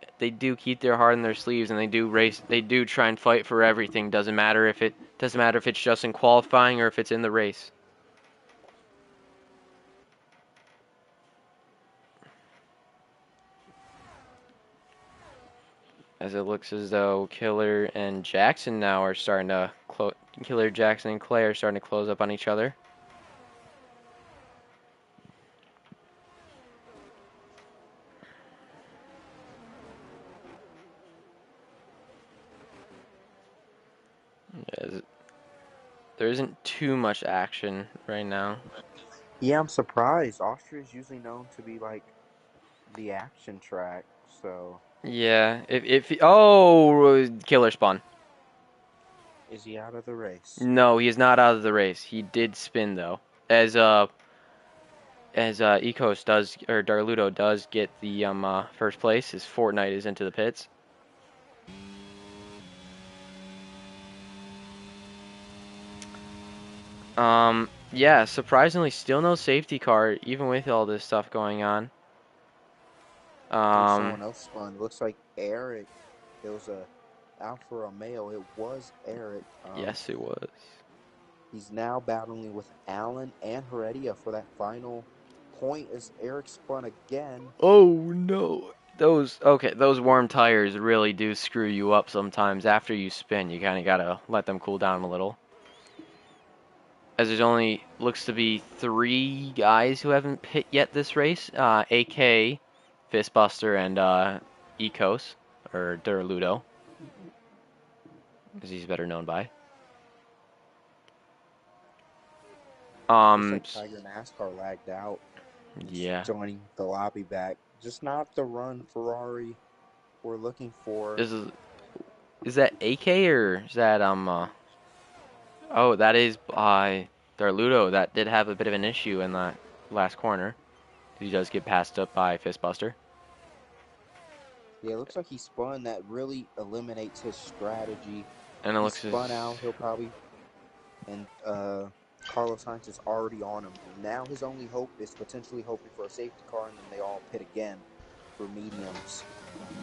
keep their heart in their sleeves and they do race. They do try and fight for everything. Doesn't matter if it's just in qualifying or if it's in the race. As it looks as though Killer and Jackson now are starting to Killer, Jackson, and Clay are starting to close up on each other. As there isn't too much action right now. yeah, I'm surprised. Austria is usually known to be like the action track. So, Yeah, if Killer spawn. is he out of the race? No, he is not out of the race. He did spin though. As as Ecos does, or Darludo does get the first place, his Fortnite is into the pits. Yeah, surprisingly, still no safety car, even with all this stuff going on. I think someone else spun. Looks like Eric. It was a Alfa Romeo. It was Eric. Yes, it was. He's now battling with Allen and Heredia for that final point as Eric spun again. Oh no. Those warm tires really do screw you up sometimes. After you spin, you kind of gotta let them cool down a little. As there's only looks to be 3 guys who haven't pit yet this race. AK, Fistbuster, and Ecos, or Durludo, as he's better known by. Looks like Tiger NASCAR lagged out. Yeah. Joining the lobby back. Just not the run Ferrari we're looking for. Is that AK or is that Oh, that is Darludo. That did have a bit of an issue in that last corner. He does get passed up by Fistbuster. Yeah, it looks like he spun. That really eliminates his strategy. And it He looks spun out. He'll probably and Carlos Sainz is already on him. Now his only hope is potentially hoping for a safety car, and then they all pit again for mediums.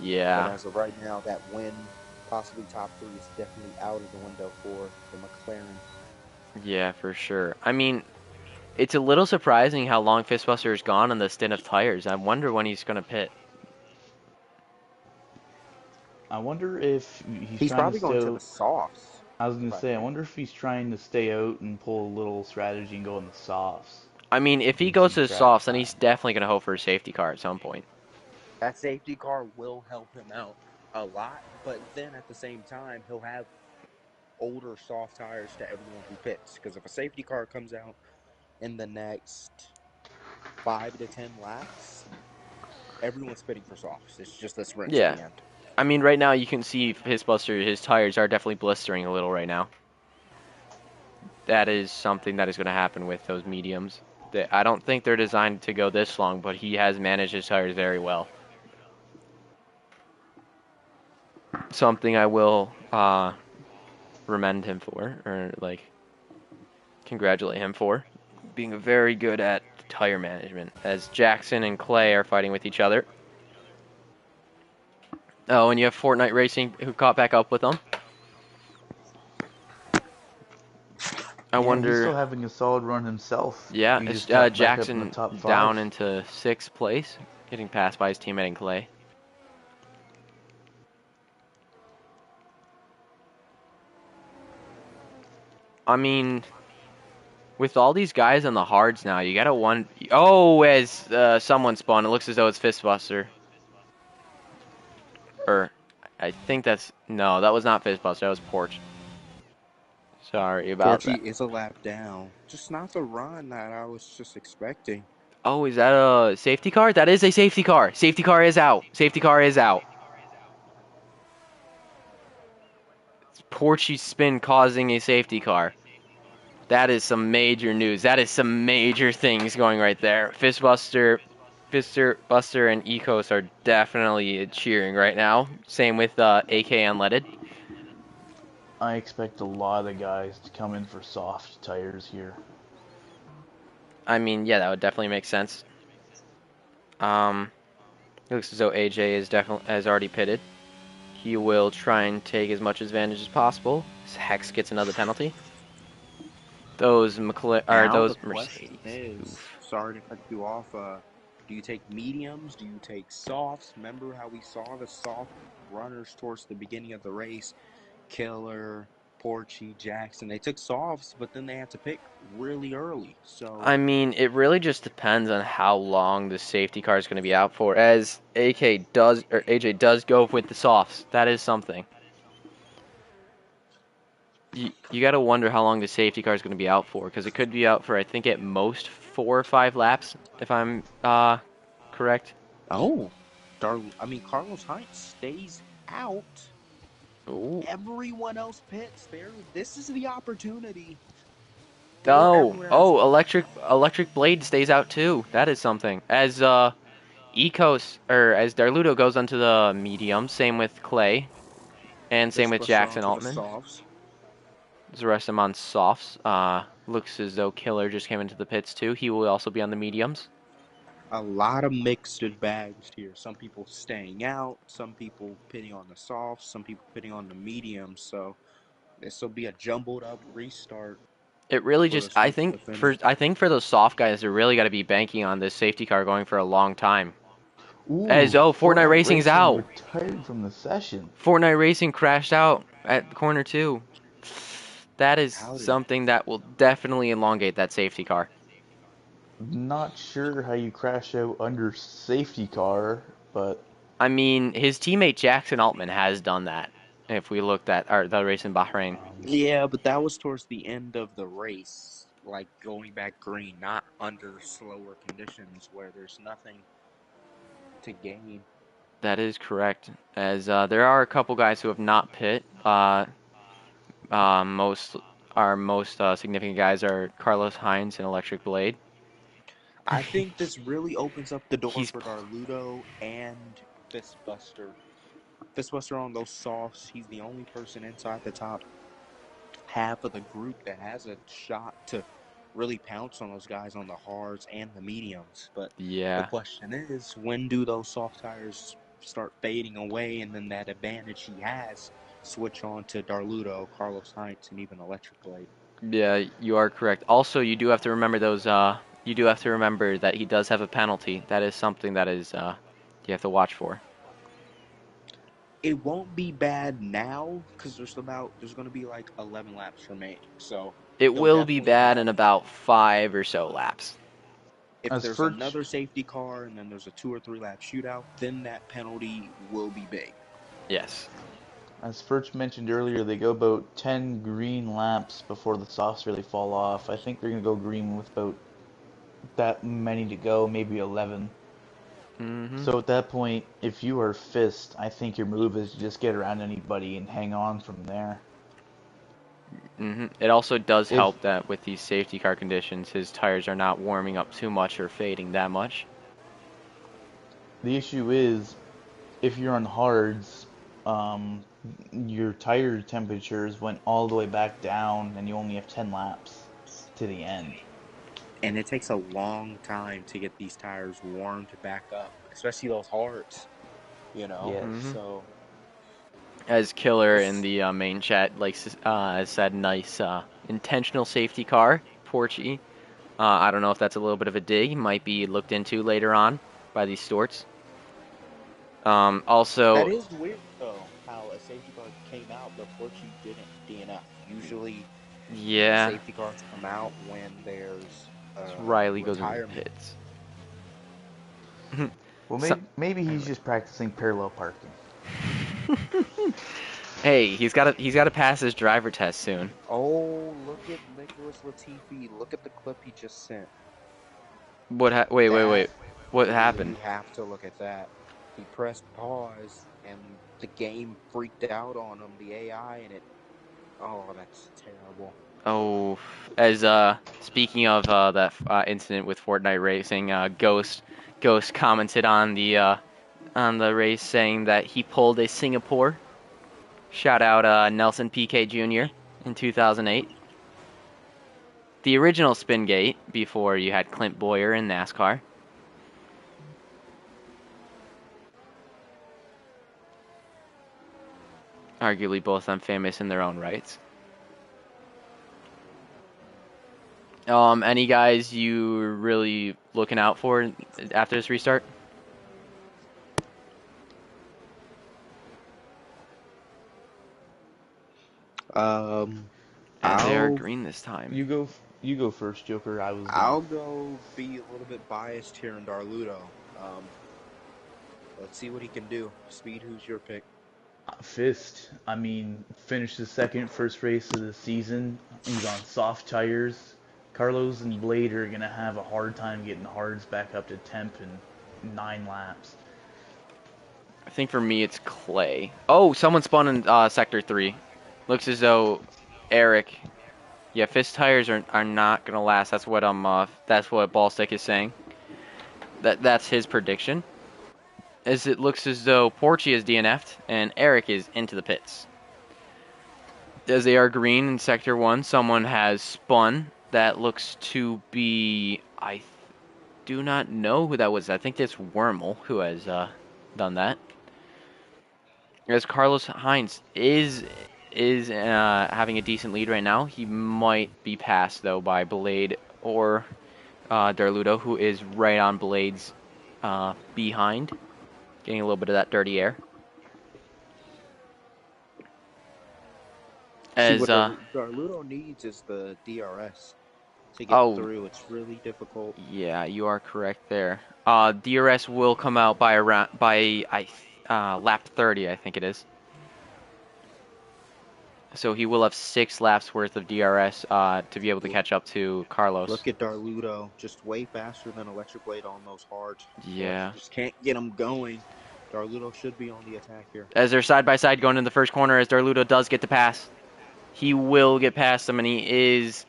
Yeah. But as of right now, that win, possibly top 3, is definitely out of the window for the McLaren. Yeah, for sure. I mean, it's a little surprising how long Fistbuster has gone on the stint of tires. I wonder when he's going to pit. I wonder if he's He's trying to probably going to stay. the softs. I was gonna say, I wonder if he's trying to stay out and pull a little strategy and go in the softs. I mean, if he Gain goes some to the track softs, then time. he's definitely going to hope for a safety car at some point. That safety car will help him out a lot, but then at the same time, he'll have older soft tires to everyone who pits. Because if a safety car comes out in the next 5 to 10 laps, everyone's pitting for softs. It's just a sprint to Yeah. the end. I mean, right now you can see Fistbuster, his tires are definitely blistering a little right now. That is something that is going to happen with those mediums. I don't think they're designed to go this long, but he has managed his tires very well. Something I will commend him for, or like congratulate him for, being very good at tire management. As Jackson and Clay are fighting with each other. Oh, and you have Fortnite Racing who caught back up with them. I Yeah, he's wonder. still having a solid run himself. Yeah, He it's just got back up in the Jackson top down 5. into 6th place, getting passed by his teammate in Clay. I mean, with all these guys on the hards now, you gotta one. Oh, as someone spawned, it looks as though it's Fistbuster. Or, I think that's no, that was not Fistbuster. That was Porch. Sorry about Porchy that. is a lap down. Just not the run that I was just expecting. Oh, is that a safety car? That is a safety car. Safety car is out. Safety car is out. Porchy spin causing a safety car. That is some major news. That is some major things going right there. Fistbuster, Buster, and Ecos are definitely cheering right now. Same with AK Unleaded. I expect a lot of guys to come in for soft tires here. I mean, yeah, that would definitely make sense. It looks as though AJ is definitely has already pitted. He will try and take as much advantage as possible. Hex gets another penalty. Those Now the question Mercedes. is, Oof. sorry to cut you off, do you take mediums? Do you take softs? Remember how we saw the soft runners towards the beginning of the race? Killer, Porchy, Jackson. They took softs, but then they had to pick really early. So I mean, it really just depends on how long the safety car is going to be out for. As AJ does go with the softs. That is something. You got to wonder how long the safety car is going to be out for, because it could be out for, I think, at most 4 or 5 laps, if I'm correct. Carlos Sainz stays out. Ooh. Everyone else pits there. This is the opportunity. or Oh, everywhere else. oh, electric blade stays out too. That is something. As as Darludo goes onto the medium, same with Clay, and same with Fistbuster Jackson onto the Altman. softs. The rest of them on softs. Looks as though Killer just came into the pits too. He will also be on the mediums. A lot of mixed bags here. Some people staying out, some people pitting on the softs, some people pitting on the mediums. So this will be a jumbled up restart It really for just, those people defending. I think for those soft guys, they're really got to be banking on this safety car going for a long time. As Ooh, oh, Fortnite Fortnite Racing's Racing out. retired from the session. Fortnite Racing crashed out at corner two. That is How did something that will definitely elongate that safety car. Not sure how you crash out under safety car, but I mean, his teammate Jackson Altman has done that. If we looked at the race in Bahrain, Yeah, but that was towards the end of the race, like going back green, not under slower conditions where there's nothing to gain. that is correct. As there are a couple guys who have not pit. Most our most significant guys are Carlos Hines and Electric Blade. I think this really opens up the door He's for Darludo and Fistbuster. Fistbuster on those softs, he's the only person inside the top half of the group that has a shot to really pounce on those guys on the hards and the mediums. But the yeah, question is, when do those soft tires start fading away, and then that advantage he has switch on to Darludo, Carlos Hines, and even Electric Blade? yeah, you are correct. Also, you do have to remember those. You do have to remember that he does have a penalty. That is something that is you have to watch for. It won't be bad now because there's going to be like 11 laps remaining. So It he'll will be definitely bad have in about 5 or so laps. if as there's Furch another safety car and then there's a 2 or 3 lap shootout, then that penalty will be big. Yes. as Furch mentioned earlier, they go about 10 green laps before the softs really fall off. I think they're gonna go green with about that many to go, maybe 11. Mhm. So at that point, if you are Fist, I think your move is to just get around anybody and hang on from there. Mhm. It also does If help that with these safety car conditions, his tires are not warming up too much or fading that much. the issue is, if you're on hards, um, your tire temperatures went all the way back down, and you only have 10 laps to the end. And it takes a long time to get these tires warmed back up, especially those hards. Yes. Mhm. So As Killer in it's the main chat has said, nice intentional safety car, Porchy. I don't know if that's a little bit of a dig. Might be looked into later on by these Storts. that Also, is weird though, how a safety car came out before she didn't DNF. Usually yeah, safety cars come out when there's Riley goes into the retirement. pits. Well, So, maybe he's just practicing parallel parking. hey, he's got to pass his driver test soon. Oh, look at Nicholas Latifi. Look at the clip he just sent. Wait. That What we happened? have to look at that. He pressed pause and the game freaked out on him, the AI, and it. Oh, that's terrible. Oh, as speaking of that incident with Fortnite Racing, Ghost commented on the race saying that he pulled a Singapore. Shout out Nelson PK Jr. in 2008. The original Spingate before you had Clint Boyer in NASCAR. Arguably both unfamous in their own rights. Any guys you really looking out for after this restart? Um, And they are I'll green this time. You go first, Joker. I was gonna. I'll go be a little bit biased here in Darludo. Let's see what he can do. Speed, who's your pick? Fist. I mean, finished the second first race of the season. He's on soft tires. Carlos and Blade are gonna have a hard time getting hards back up to temp in 9 laps. I think for me it's Clay. Oh, someone spun in Sector 3. Looks as though Eric Yeah, Fist tires are not gonna last. That's what Ballstick is saying. That's his prediction. As it looks as though Porchy is DNF'd and Eric is into the pits. As they are green in Sector 1, someone has spun. That looks to be... I do not know who that was. I think it's Wormel who has done that. As Carlos Hines is having a decent lead right now. He might be passed, though, by Blade or Darludo, who is right on Blade's behind. Getting a little bit of that dirty air. See, As what Darludo needs is the DRS to get oh through. It's really difficult. yeah, you are correct there. DRS will come out by around lap 30, I think it is. So he will have 6 laps worth of DRS to be able to catch up to Carlos. Look at Darludo, just way faster than Electric Blade on those hards. Yeah. Just can't get him going. Darludo should be on the attack here. As they're side by side going in the first corner, as Darludo does get to pass, he will get past him, and he is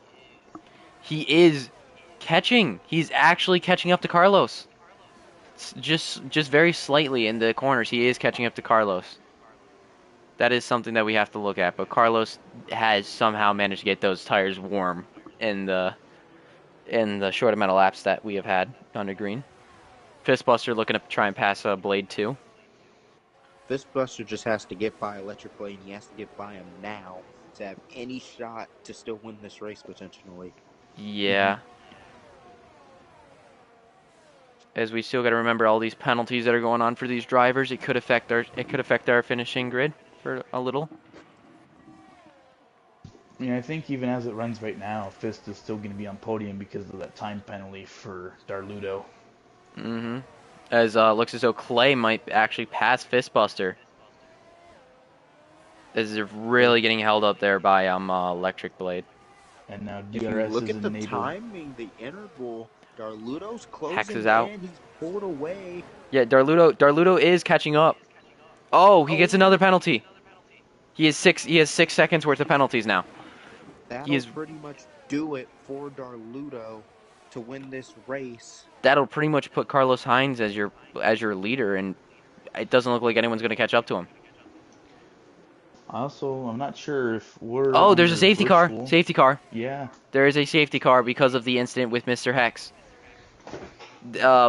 catching. He's actually catching up to Carlos. Just very slightly in the corners, he is catching up to Carlos. That is something that we have to look at. But Carlos has somehow managed to get those tires warm in the short amount of laps that we have had under green. Fistbuster looking to try and pass Blade 2. Fistbuster just has to get by Electric Blade, and he has to get by him now to have any shot to still win this race potentially. Yeah. As we still got to remember all these penalties that are going on for these drivers, it could affect our finishing grid for a little. I mean, I think even as it runs right now, Fist is still going to be on podium because of that time penalty for Darludo. Mm-hmm. As looks as though Clay might actually pass Fistbuster. As they're really getting held up there by Electric Blade. And now If you DRS look is at the enabled. timing, the interval, Darludo's Hex is closing out. in. He's pulled away. Yeah, Darludo is catching up. Oh, he gets another penalty. He has 6 seconds worth of penalties now. That'll pretty much do it for Darludo to win this race. That'll pretty much put Carlos Hines as your leader, and it doesn't look like anyone's going to catch up to him. Also, I'm not sure if we're Oh, there's a safety car. Safety car. Yeah. There is a safety car because of the incident with Mr. Hex.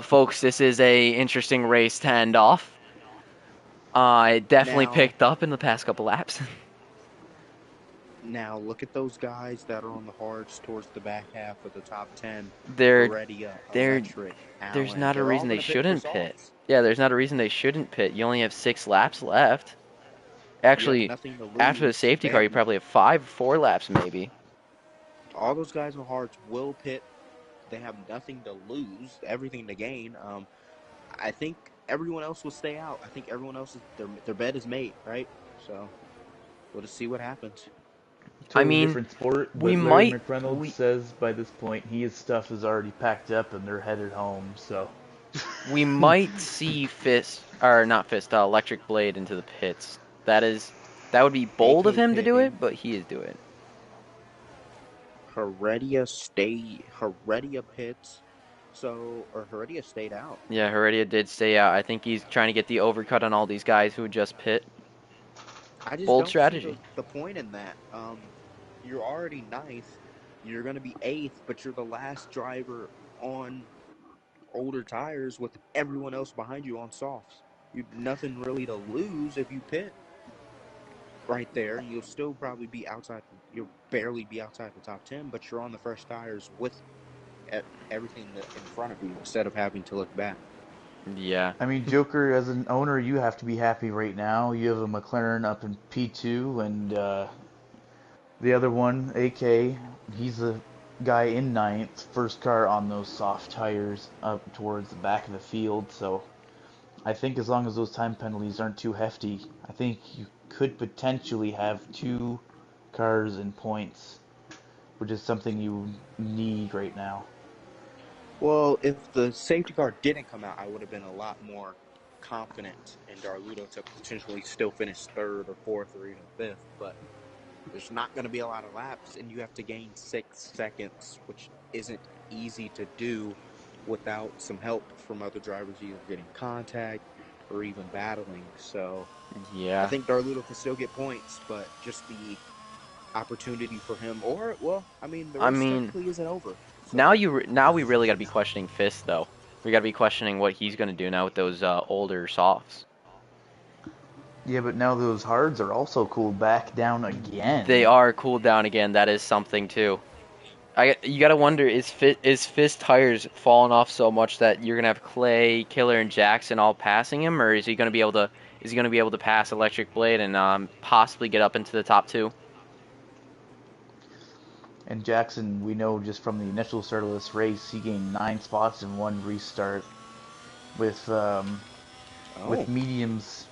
Folks, this is a interesting race to end off. It definitely picked up in the past couple laps. Now, look at those guys that are on the hards towards the back half of the top 10. There's Allen. not a They're reason all they gonna shouldn't for pit. softs. Yeah, there's not a reason they shouldn't pit. You only have 6 laps left. Actually, nothing to after the lose. safety car, you probably have 4 laps maybe. All those guys on hards will pit. They have nothing to lose, everything to gain. I think everyone else will stay out. I think everyone else their bed is made, right? So we'll just see what happens. Totally different sport, but we Larry might. McReynolds says by this point his stuff is already packed up and they're headed home. So We might see Electric Blade into the pits. That would be bold of him to do it, but he is doing it. Heredia pits. Or Heredia stayed out. Yeah, Heredia did stay out. I think he's trying to get the overcut on all these guys who just pit. I just Bold don't strategy. see the point in that. You're already ninth. You're going to be 8th, but you're the last driver on older tires with everyone else behind you on softs. You've nothing really to lose if you pit right there. You'll still probably be outside. You'll barely be outside the top 10, but you're on the fresh tires with everything in front of you instead of having to look back. Yeah. I mean, Joker, as an owner, you have to be happy right now. You have a McLaren up in P2, and the other one, AK, he's the guy in 9th, first car on those soft tires up towards the back of the field. So I think as long as those time penalties aren't too hefty, I think you could potentially have 2 cars in points, which is something you need right now. Well, if the safety car didn't come out, I would have been a lot more confident in Darludo to potentially still finish 3rd or 4th or even 5th. But there's not going to be a lot of laps, and you have to gain 6 seconds, which isn't easy to do without some help from other drivers either getting contact or even battling. So I Yeah. think Darludo can still get points, but just the opportunity for him, or well, I mean, the I race mean, technically isn't over. now So now we really got to be questioning Fist though. We got to be questioning what he's gonna do now with those older softs. Yeah, but now those hards are also cooled back down They again. are cooled down again. That is something too. You gotta wonder, is Fist tires falling off so much that you're gonna have Clay, Killer, and Jackson all passing him, or is he gonna be able to pass Electric Blade and possibly get up into the top two? And Jackson, we know just from the initial start of this race, he gained 9 spots in one restart. With with oh, mediums,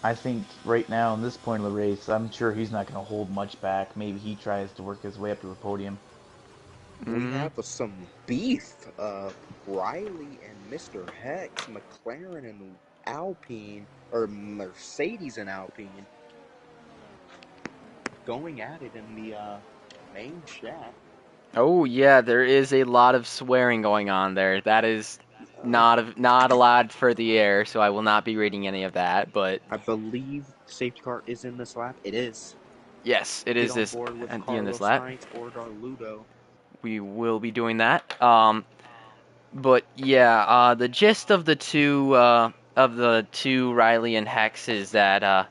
I think right now in this point of the race, I'm sure he's not going to hold much back. Maybe he tries to work his way up to the podium. we Mm, have some beef. Riley and Mr. Hex, McLaren and Alpine, or Mercedes and Alpine, going at it in the main shaft. oh yeah, there is a lot of swearing going on there. That is Uh, not allowed for the air, so I will not be reading any of that. But I believe safety car is in this lap. It is. yes, it Get is on this board with at the end of this Carlos lap. Sainz or Darludo. We will be doing that. But yeah, the gist of the two Riley and Hex is that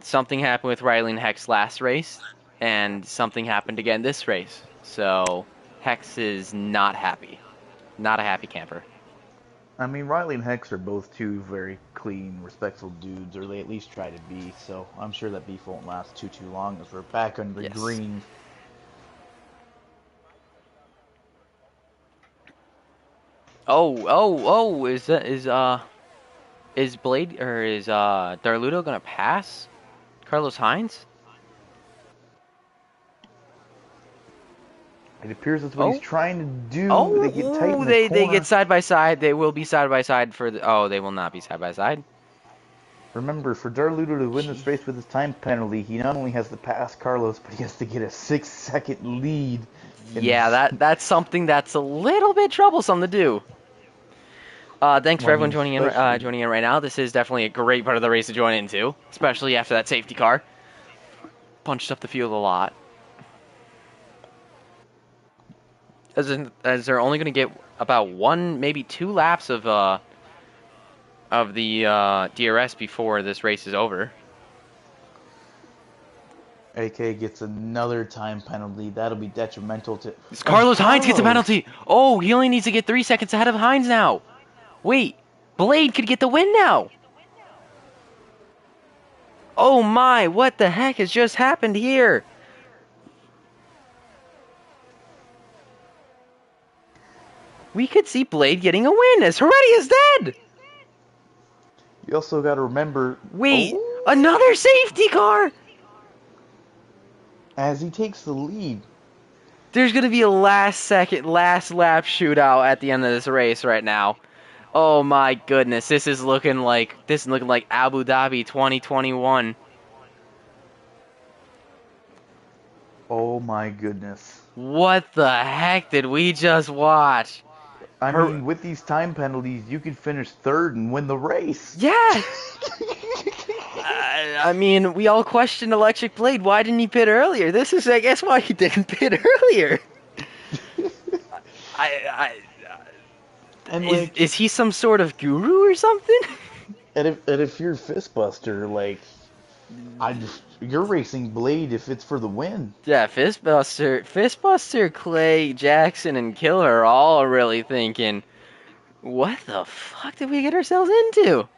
something happened with Riley and Hex last race, and something happened again this race. So Hex is not happy, not a happy camper. I mean, Riley and Hex are both two very clean, respectful dudes, or they at least try to be. So I'm sure that beef won't last too long as we're back under Yes. green. Oh, is Blade or is Darludo gonna pass Carlos Hines? It appears that's what he's Oh, trying to do. They get tight oh, in the they get corner. side by side. They will be side by side for the. Oh, they will not be side by side. Remember, for Darludo to win Gee. this race with his time penalty, he not only has to pass Carlos, but he has to get a 6 second lead. And Yeah, that's something that's a little bit troublesome to do. Thanks for well, I everyone mean, especially joining in right now. This is definitely a great part of the race to join into, especially after that safety car punched up the field a lot. As they're only going to get about one, maybe 2 laps of the DRS before this race is over. AK gets another time penalty. That'll be detrimental to. And Carlos Hines gets a Carlos! penalty. Oh, he only needs to get 3 seconds ahead of Hines now. Wait, Blade could get the win now. Oh my, what the heck has just happened here? We could see Blade getting a win as Heredia is dead. You also got to remember. Wait, Oh! another safety car. As he takes the lead. There's going to be a last lap shootout at the end of this race right now. Oh my goodness, this is looking like Abu Dhabi 2021. Oh my goodness. What the heck did we just watch? I Her mean, with these time penalties, you could finish third and win the race. Yeah. I mean, we all questioned Electric Blade. Why didn't he pit earlier? This is, I guess, why he didn't pit earlier. I And like, is he some sort of guru or something? and if you're Fistbuster, like, you're racing Blade if it's for the win. Yeah, Fistbuster, Clay, Jackson, and Killer are all really thinking, what the fuck did we get ourselves into?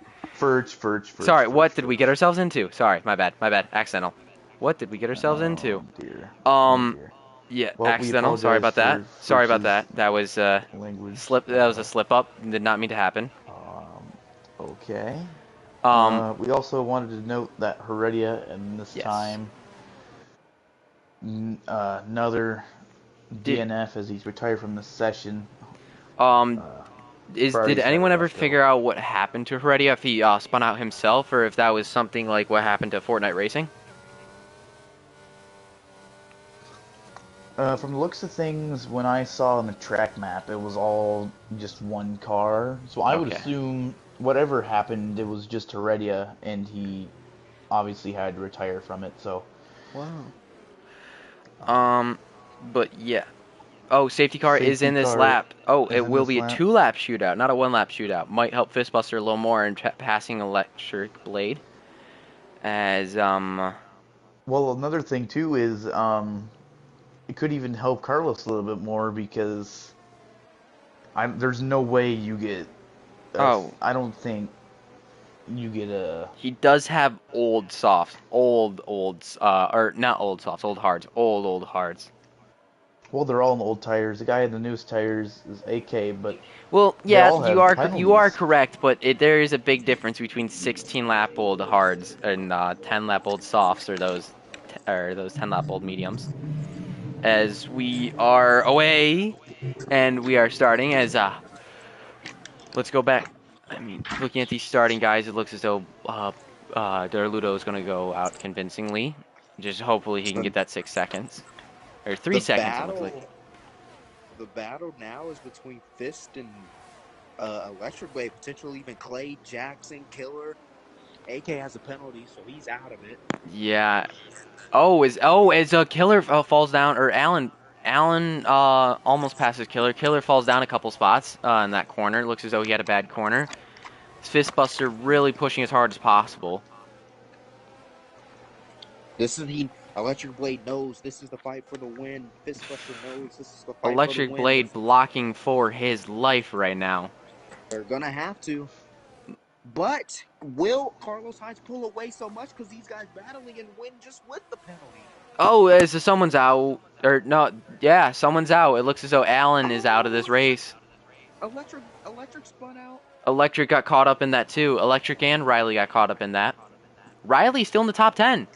Sorry, what did we get ourselves into? Sorry, my bad, accidental. What did we get ourselves into? Oh dear. Oh Um, dear. yeah, Well, we accidental. Sorry apologize about that. for Sorry about Fritz's that. That was language. slip. That was a slip up. Did not mean to happen. Okay. Um, We also wanted to note that Heredia, and this yes. time, another Did DNF as he's retired from the session. um Uh, did Ferrari's had a anyone ever rough go. figure out what happened to Heredia? If he spun out himself, or if that was something like what happened to Fortnite Racing? From the looks of things, when I saw on the track map, it was all just one car. So I would Okay. assume whatever happened, it was just Heredia, and he obviously had to retire from it. So Wow. But yeah. Oh, safety car is safety in this car lap. Oh, it is in will this be a lap. 2-lap shootout, not a 1-lap shootout. Might help Fistbuster a little more in passing Electric Blade. As Well, another thing too is it could even help Carlos a little bit more because there's no way you get oh, I don't think you get a. he does have old softs, or not old softs, old hards, old hards. Well, they're all in the old tires. The guy in the newest tires is AK, but Well, they yeah, all you have are penalties. correct, but there is a big difference between 16-lap old hards and 10-lap old softs, or those 10-lap old mediums. As we are away, and we are starting as let's go back. I mean, looking at these starting guys, it looks as though Derludo is going to go out convincingly. Just hopefully he can The get that 6 seconds or the 3 seconds. It looks like. the battle now is between Fist and Electric Blade, potentially even Clay, Jackson, Killer. AK has a penalty, so he's out of it. Yeah. As a Killer falls down, or Allen almost passes Killer. Killer falls down a couple spots in that corner. It looks as though he had a bad corner. Fistbuster really pushing as hard as possible. This is he. Electric Blade knows this is the fight for the win. Fistbuster knows this is the fight for the Electric win. Blade blocking for his life right now. They're gonna have to. But will Carlos Hines pull away so much because these guys battling and win just with the penalty? Oh, someone's out. Or no, yeah, someone's out. It looks as though Allen is out of this Oh, race. Electric spun out. Electric got caught up in that too. Electric and Riley got caught up in that. Riley's still in the top 10.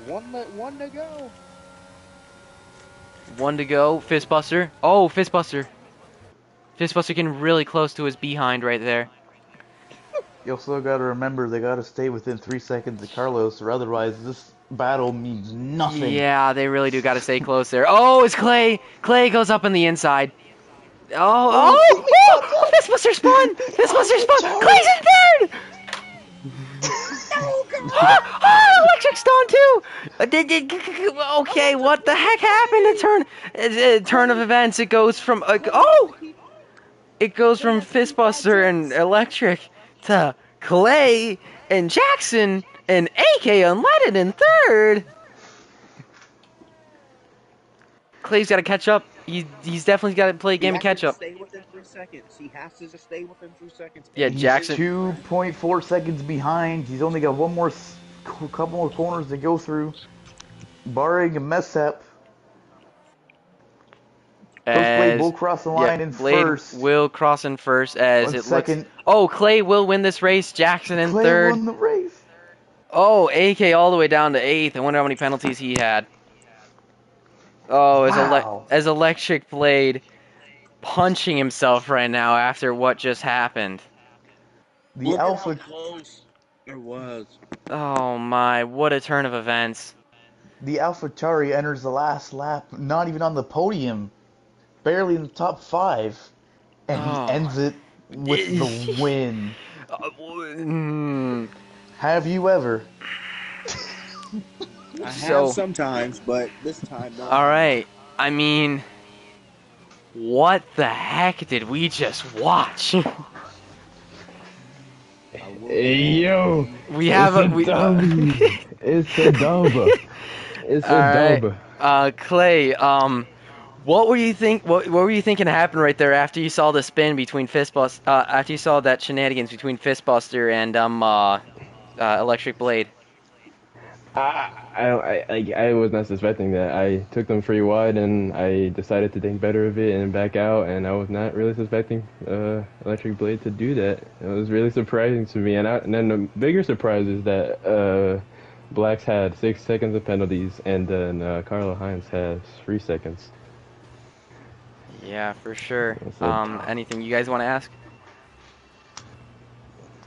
One to go. One to go. Fistbuster. Oh, Fistbuster. Fistbuster getting really close to his behind right there. You also got to remember they got to stay within 3 seconds of Carlos, or otherwise this battle means nothing. Yeah, they really do got to stay close there. Oh, it's Clay. Clay goes up in the inside. Oh, Fistbuster spun. Fistbuster spun. sorry. Clay's in third. Oh, come on. Electric stone too. Okay, what the heck happened? Turn of events. It goes from it goes from Fistbuster and Electric to Clay and Jackson and AK unleaded in third. Clay's got to catch up. He's definitely got to play a He game of has to catch just up. stay within 3 seconds. He has to just stay within 3 seconds. Yeah, And He's Jackson. 2.4 seconds behind. He's only got couple more corners to go through, barring a mess up. Those Blade will cross the line in Blade first. will cross in first as 1 it looks. second. Oh, Clay will win this race. Jackson in Clay third. won the race. Oh, AK all the way down to 8th. I wonder how many penalties he had. Oh, Wow. as Electric Blade punching himself right now after what just happened. The look at how Alpha close it was. Oh my, what a turn of events. the AlphaTauri enters the last lap, not even on the podium, barely in the top 5, and he Oh. ends it with the win. Have you ever? I So- have sometimes, but this time no. All right. I mean, what the heck did we just watch? Hey, yo, We have it's a dub. It's a dub. It's All a right. dub. Clay, what were you thinking happened right there after you saw the spin between after you saw that shenanigans between Fistbuster and Electric Blade? I was not suspecting that. I took them free wide and I decided to think better of it and back out, and I was not really suspecting Electric Blade to do that. It was really surprising to me, and then the bigger surprise is that Blacks had 6 seconds of penalties, and then Carlo Hines has 3 seconds. Yeah, for sure. That's it. Anything you guys want to ask?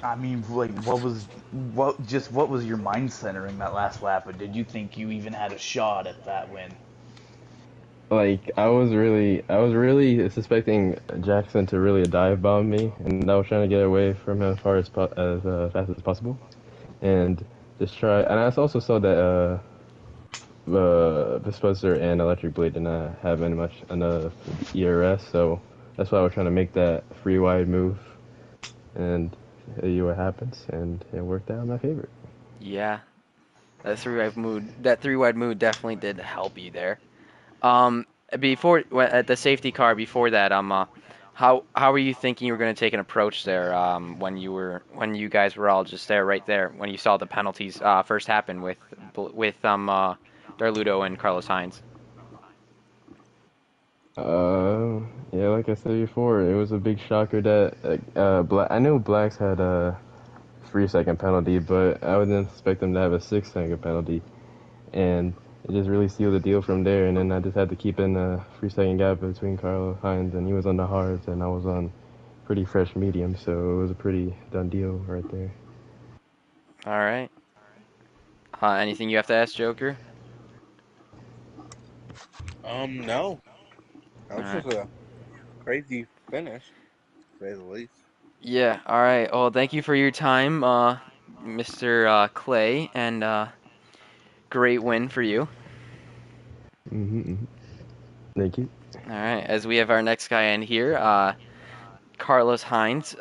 I mean, like, what was your mind center in that last lap? Or did you think you even had a shot at that win? like I was really suspecting Jackson to really dive bomb me, and I was trying to get away from him as far as fast as possible, and just try. And I also saw that Vispuster and Electric Blade did not have any much enough ERS, so that's why I was trying to make that free wide move and see what happens, and it worked out in my favor. Yeah, that three wide mood definitely did help you there. At the safety car before that, how were you thinking you were going to take an approach there? When you guys were all just there, right there, when you saw the penalties first happen with Darludo and Carlos Hines. Yeah, like I said before, it was a big shocker that I knew Blacks had a 3 second penalty, but I didn't expect them to have a 6 second penalty, and it just really sealed the deal from there. And then I just had to keep in a 3 second gap between Carl Hines, and he was on the hards, and I was on pretty fresh medium, so it was a pretty done deal right there. All right. Anything you have to ask, Joker? No, that All was right. just a crazy finish, to say the least. Yeah. All right. Well, thank you for your time, Mr. Clay, and great win for you. Hmm. Thank you. All right. As we have our next guy in here, Carlos Hines.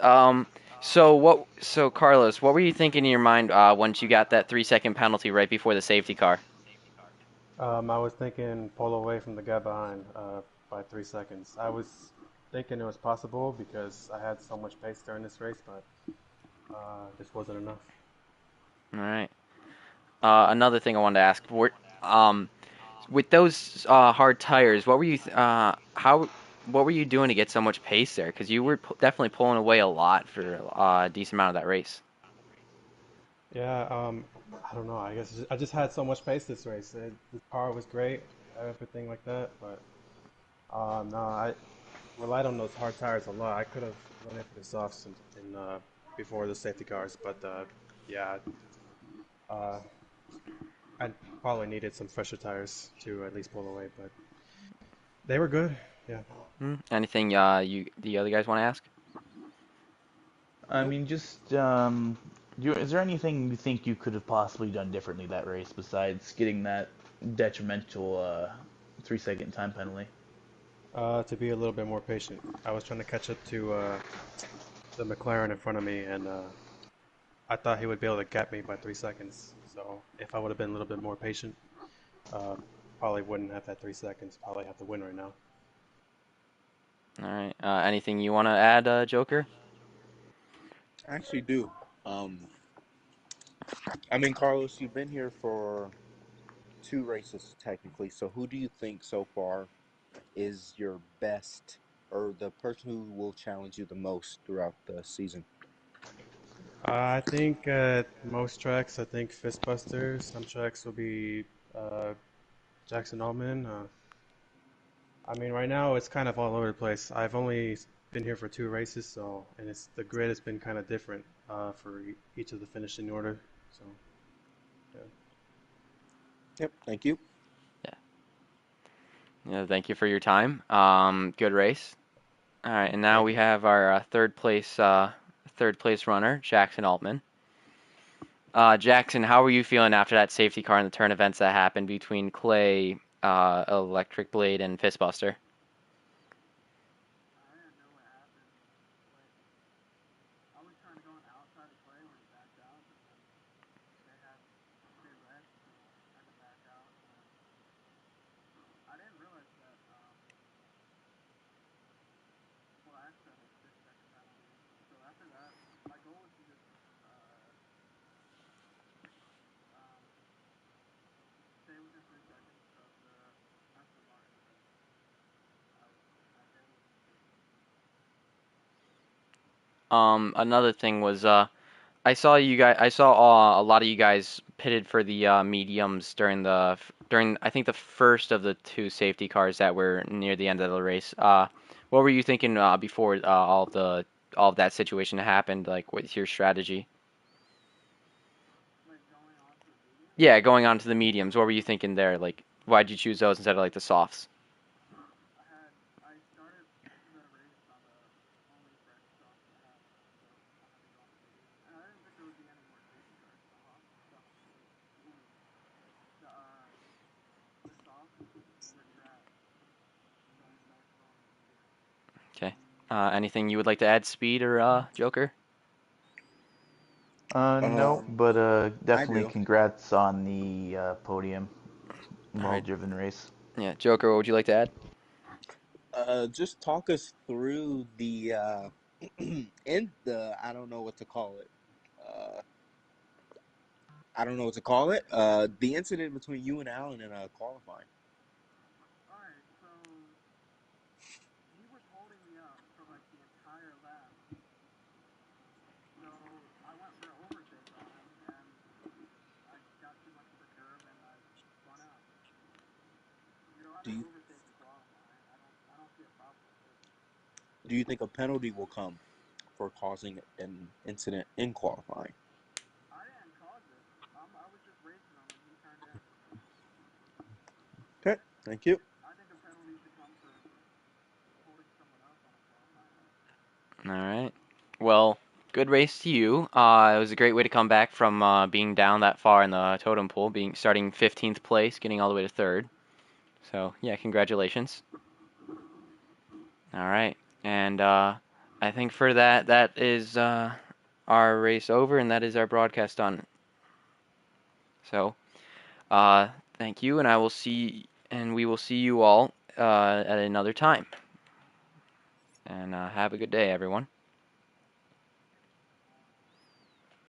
So Carlos, what were you thinking in your mind once you got that 3 second penalty right before the safety car? I was thinking pull away from the guy behind by 3 seconds. I was thinking it was possible because I had so much pace during this race, but just wasn't enough. All right. Another thing I wanted to ask, um, with those hard tires, what were you doing to get so much pace there? Because you were definitely pulling away a lot for a decent amount of that race. Yeah, I don't know. I guess I just had so much pace this race. The car was great, everything like that, but no, I relied on those hard tires a lot. I could have went in for the softs before the safety cars, but yeah, uh, I probably needed some fresher tires to at least pull away, but they were good. Yeah. Anything the other guys want to ask? I Nope. mean, just is there anything you think you could have possibly done differently that race besides getting that detrimental 3 second time penalty? To be a little bit more patient. I was trying to catch up to the McLaren in front of me, and I thought he would be able to gap me by 3 seconds. So if I would have been a little bit more patient, uh, probably wouldn't have had 3 seconds. Probably have to win right now. All right. Anything you want to add, Joker? I actually do. Um, I mean, Carlos, you've been here for two races technically. So who do you think so far is your best or the person who will challenge you the most throughout the season? I think at most tracks, I think Fistbusters. Some tracks will be uh, Jackson Allman. I mean, right now it's kind of all over the place. I've only been here for two races, so and it's the grid has been kind of different for each of the finishing order. So yeah. Yep. Thank you. Yeah. Yeah. Thank you for your time. Good race. All right, and now Thank we you. have our third place runner, Jackson Altman. Jackson, how were you feeling after that safety car and the turn events that happened between Clay, Electric Blade, and Fistbuster? Another thing was I saw a lot of you guys pitted for the mediums during I think the first of the two safety cars that were near the end of the race. What were you thinking before all of that situation happened? Like, what's your strategy? Yeah, going on to the mediums. What were you thinking there? Like, why'd you choose those instead of like the softs? Anything you would like to add, Speed or Joker? No, Um, but I definitely do. congrats on the podium. All right. Well-driven race. Yeah, Joker, what would you like to add? Just talk us through the in the I don't know what to call it. I don't know what to call it. The incident between you and Alan in qualifying. Do you do you think a penalty will come for causing an incident in qualifying? Okay, thank you. All right. Well, good race to you. It was a great way to come back from being down that far in the totem pool, being starting 15th place, getting all the way to third. So yeah, congratulations. All right, and I think for that, that is our race over, and that is our broadcast done. So uh, thank you, and we will see you all at another time. And have a good day, everyone.